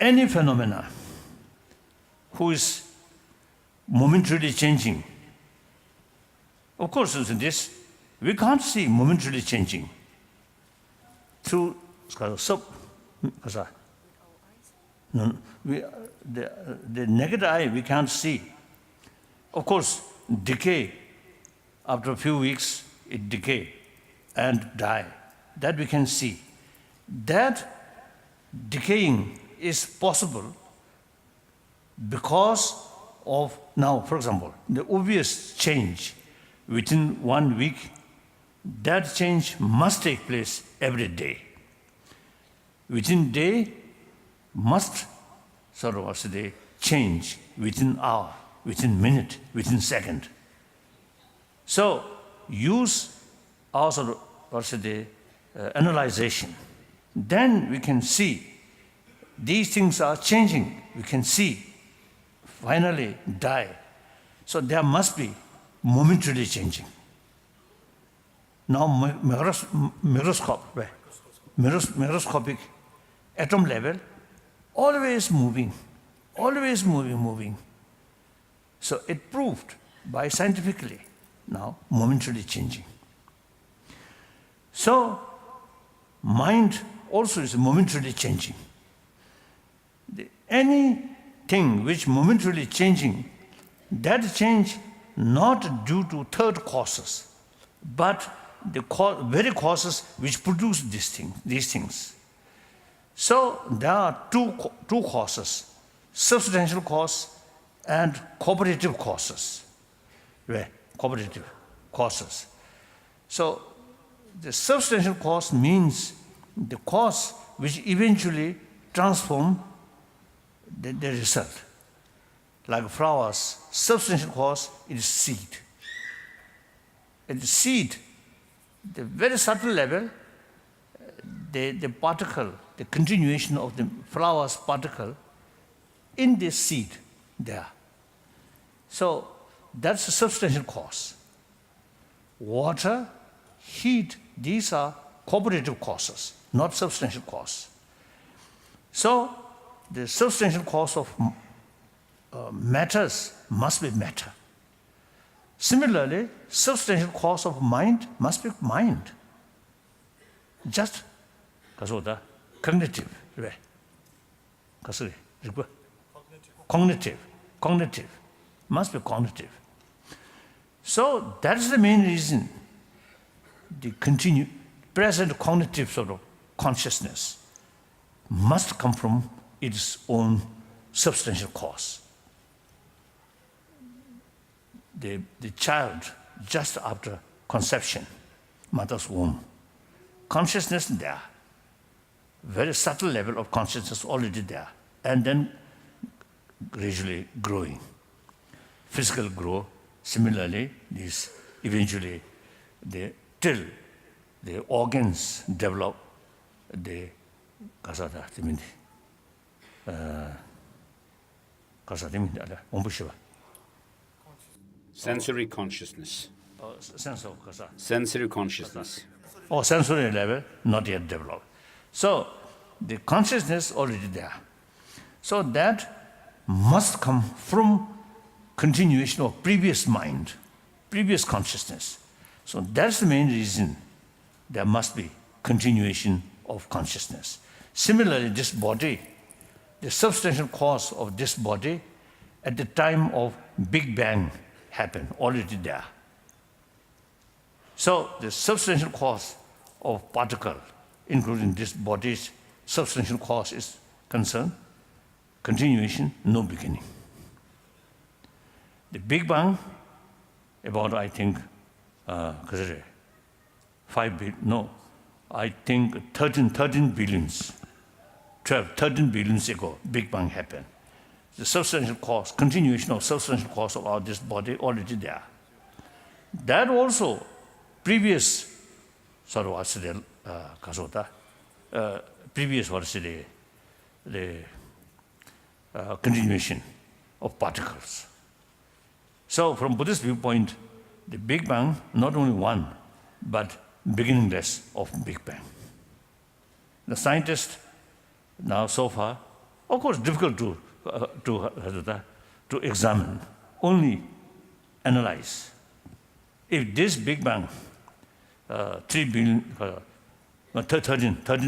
Any phenomena who is momentarily changing. Of course, in this, we can't see momentarily changing through the naked eye we can't see. Of course, decay, after a few weeks, it decay and die. That we can see. That decaying is possible because of, now, for example, the obvious change within 1 week, that change must take place every day. Within day must sort of change within hour, within minute, within second. So use our sort of analyzation. Then we can see these things are changing. We can see finally die. So there must be momentarily changing. Now microscopic atom level, always moving. So it proved by scientifically now momentarily changing. So mind also is momentarily changing. anything which momentarily changing, that change not due to third causes, but the very causes which produce these things. So there are two causes, substantial cause and cooperative causes. Cooperative causes. So the substantial cause means the cause which eventually transform the result. Like flowers, substantial cause is seed. At the seed, the very subtle level, the particle, the continuation of the flower's particle in the seed there. So that's the substantial cause. Water, heat, these are cooperative causes, not substantial cause. So the substantial cause of matters must be matter. Similarly, substantial cause of mind must be mind. Just cognitive, right? Cognitive, must be cognitive. So that's the main reason the present cognitive sort of consciousness must come from its own substantial cause. The child, just after conception, mother's womb, consciousness there, very subtle level of consciousness already there, and then gradually growing. Physical growth, similarly, this eventually, till the organs develop, Sensory consciousness. Sense of Sensory consciousness. or sensory level not yet developed. So the consciousness already there. So that must come from continuation of previous mind, previous consciousness. So that's the main reason there must be continuation of consciousness. Similarly, this body, the substantial cause of this body at the time of Big Bang happened, already there. So the substantial cause of particle, including this body's substantial cause is concerned, continuation, no beginning. The Big Bang, about I think, 13 billions, 13 billions ago, Big Bang happened. The substantial cause, continuation of substantial cause of this body already there. That also, previous sort of what's the previous what's the continuation of particles. So from Buddhist viewpoint, the Big Bang, not only one, but beginningless of Big Bang. The scientists now so far, of course, difficult to examine, only analyze. If this Big Bang, 13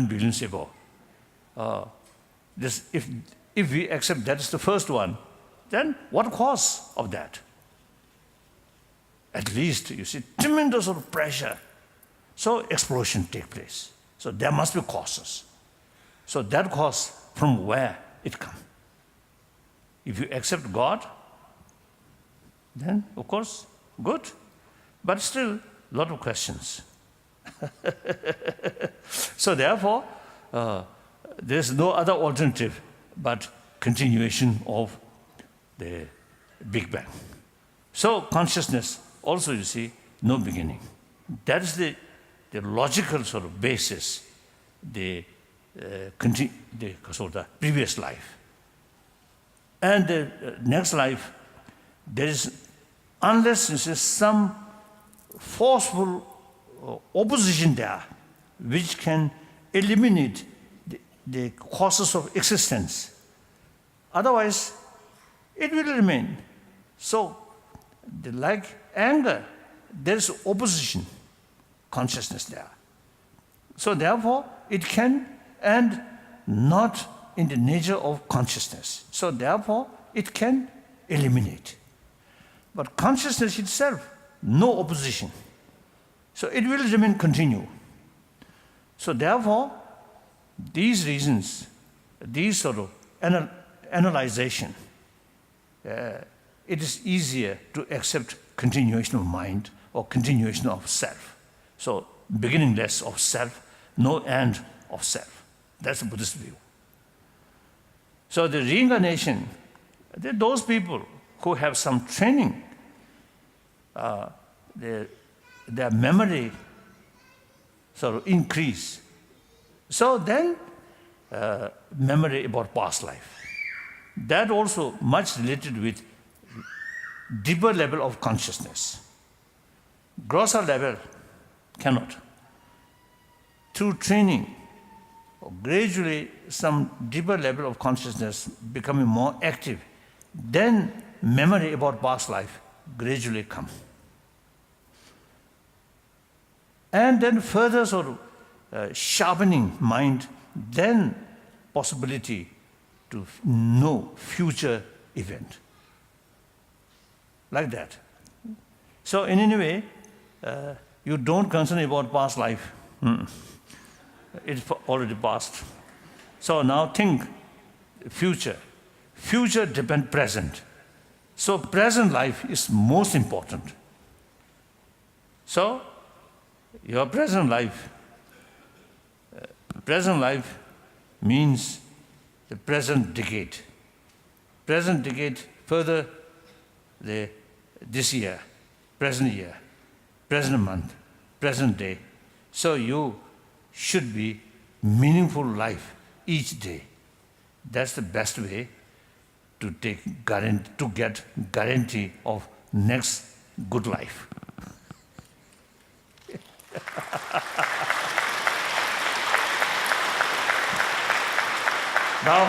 billions ago, if we accept that is the first one, then what cause of that? At least, you see, tremendous sort of pressure. So explosion take place. So there must be causes. So that cause, from where it comes? If you accept God, then of course, good. But still, a lot of questions. So therefore, there is no other alternative but continuation of the Big Bang. So consciousness, also you see, no beginning. That is the logical sort of basis, the previous life. And the next life, there is, unless there is some forceful opposition there, which can eliminate the causes of existence. Otherwise, it will remain. So, like anger, there is opposition, consciousness there. So therefore, it can and not in the nature of consciousness. So therefore, it can eliminate. But consciousness itself, no opposition. So it will remain continue. So therefore, these reasons, these sort of analyzation, it is easier to accept continuation of mind or continuation of self. So beginningless of self, no end of self. That's the Buddhist view. So the reincarnation, those people who have some training, their memory sort of increase. So then, memory about past life. That also much related with deeper level of consciousness. Grosser level cannot. Through training, gradually some deeper level of consciousness becoming more active, then memory about past life gradually come. And then further sort of sharpening mind, then possibility to know future event. Like that. So in any way, you don't concern about past life. It's already past. So now think future. Future depends present. So present life is most important. So your present life means the present decade. Present decade, further this year, present month, present day. So you should be meaningful life each day. That's the best way to get guarantee of next good life. Now,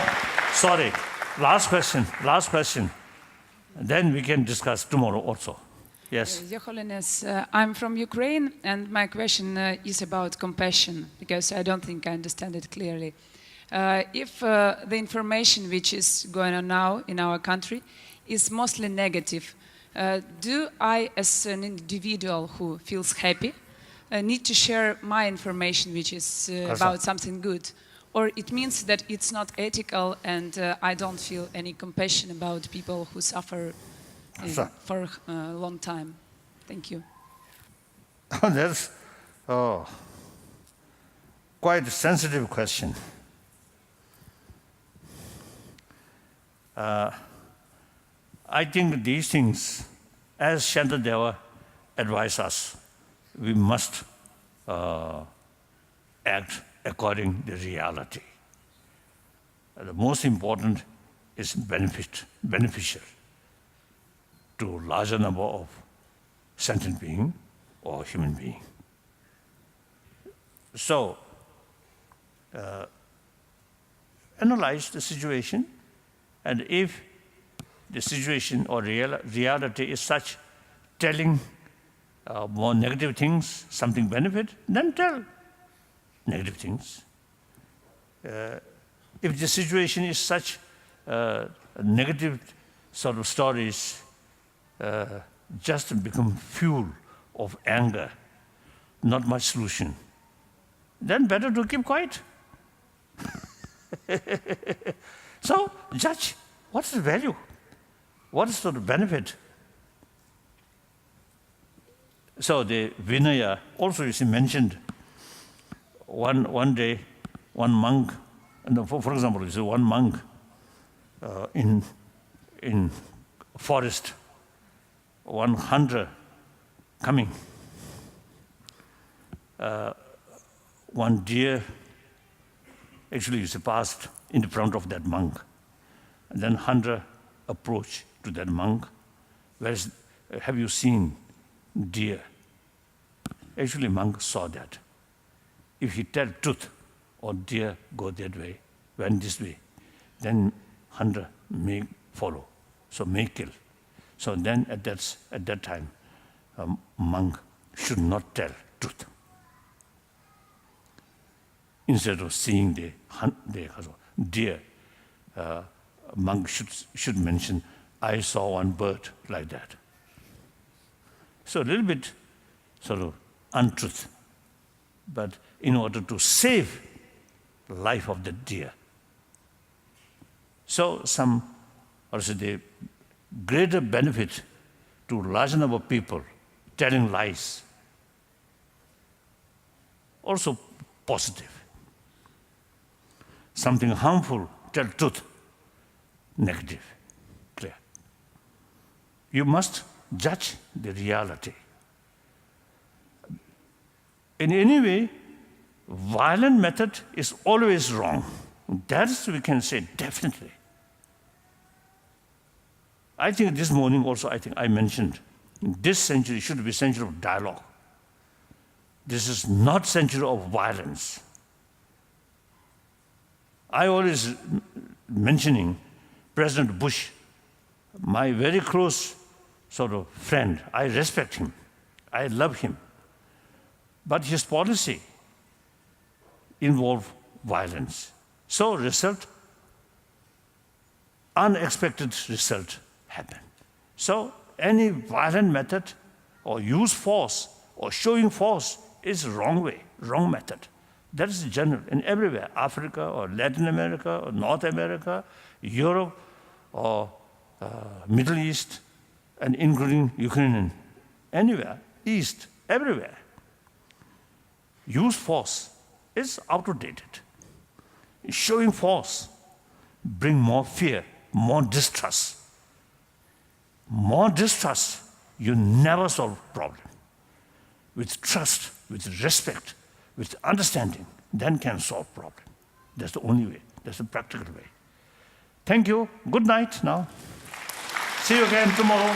sorry, last question. Then we can discuss tomorrow also. Yes. Your Holiness, I'm from Ukraine, and my question is about compassion, because I don't think I understand it clearly. If the information which is going on now in our country is mostly negative, do I, as an individual who feels happy, need to share my information which is about something good? Or it means that it's not ethical and I don't feel any compassion about people who suffer for a long time? Thank you. That's quite a sensitive question. I think these things, as Shantadeva advised us, we must act according to reality. The most important is beneficial to larger number of sentient being or human being. So, analyze the situation, and if the situation or reality is such, telling more negative things, something benefit, then tell negative things. If the situation is such, negative sort of stories just become fuel of anger, not much solution, then better to keep quiet. So judge, what's the value? What is the benefit? So the Vinaya also is mentioned. One day, one monk, for example, you see one monk in forest, one hunter coming. One deer actually is passed in front of that monk. And then hunter approached to that monk. Have you seen deer? Actually, monk saw that. If he tell truth, or deer go that way, went this way, then hunter may follow, so may kill. So then at that time, monk should not tell truth. Instead of seeing the deer monk should mention, I saw one bird, like that. So a little bit sort of untruth. But in order to save the life of the deer. So some, or say the greater benefit to large number of people telling lies. Also positive. Something harmful, tell truth, negative, clear. You must judge the reality. In any way, violent method is always wrong. That we can say definitely. I think this morning also, I mentioned, this century should be a century of dialogue. This is not century of violence. I always mentioning President Bush, my very close sort of friend. I respect him. I love him. But his policy involved violence. So result, unexpected result happened. So any violent method or use force or showing force is wrong way, wrong method. That is general in everywhere, Africa or Latin America or North America, Europe or Middle East, and including Ukraine, anywhere, East, everywhere. Use force is outdated. Showing force bring more fear, more distrust. More distrust, you never solve problem. With trust, with respect, with understanding, then can solve problem. That's the only way. That's the practical way. Thank you. Good night now. See you again tomorrow.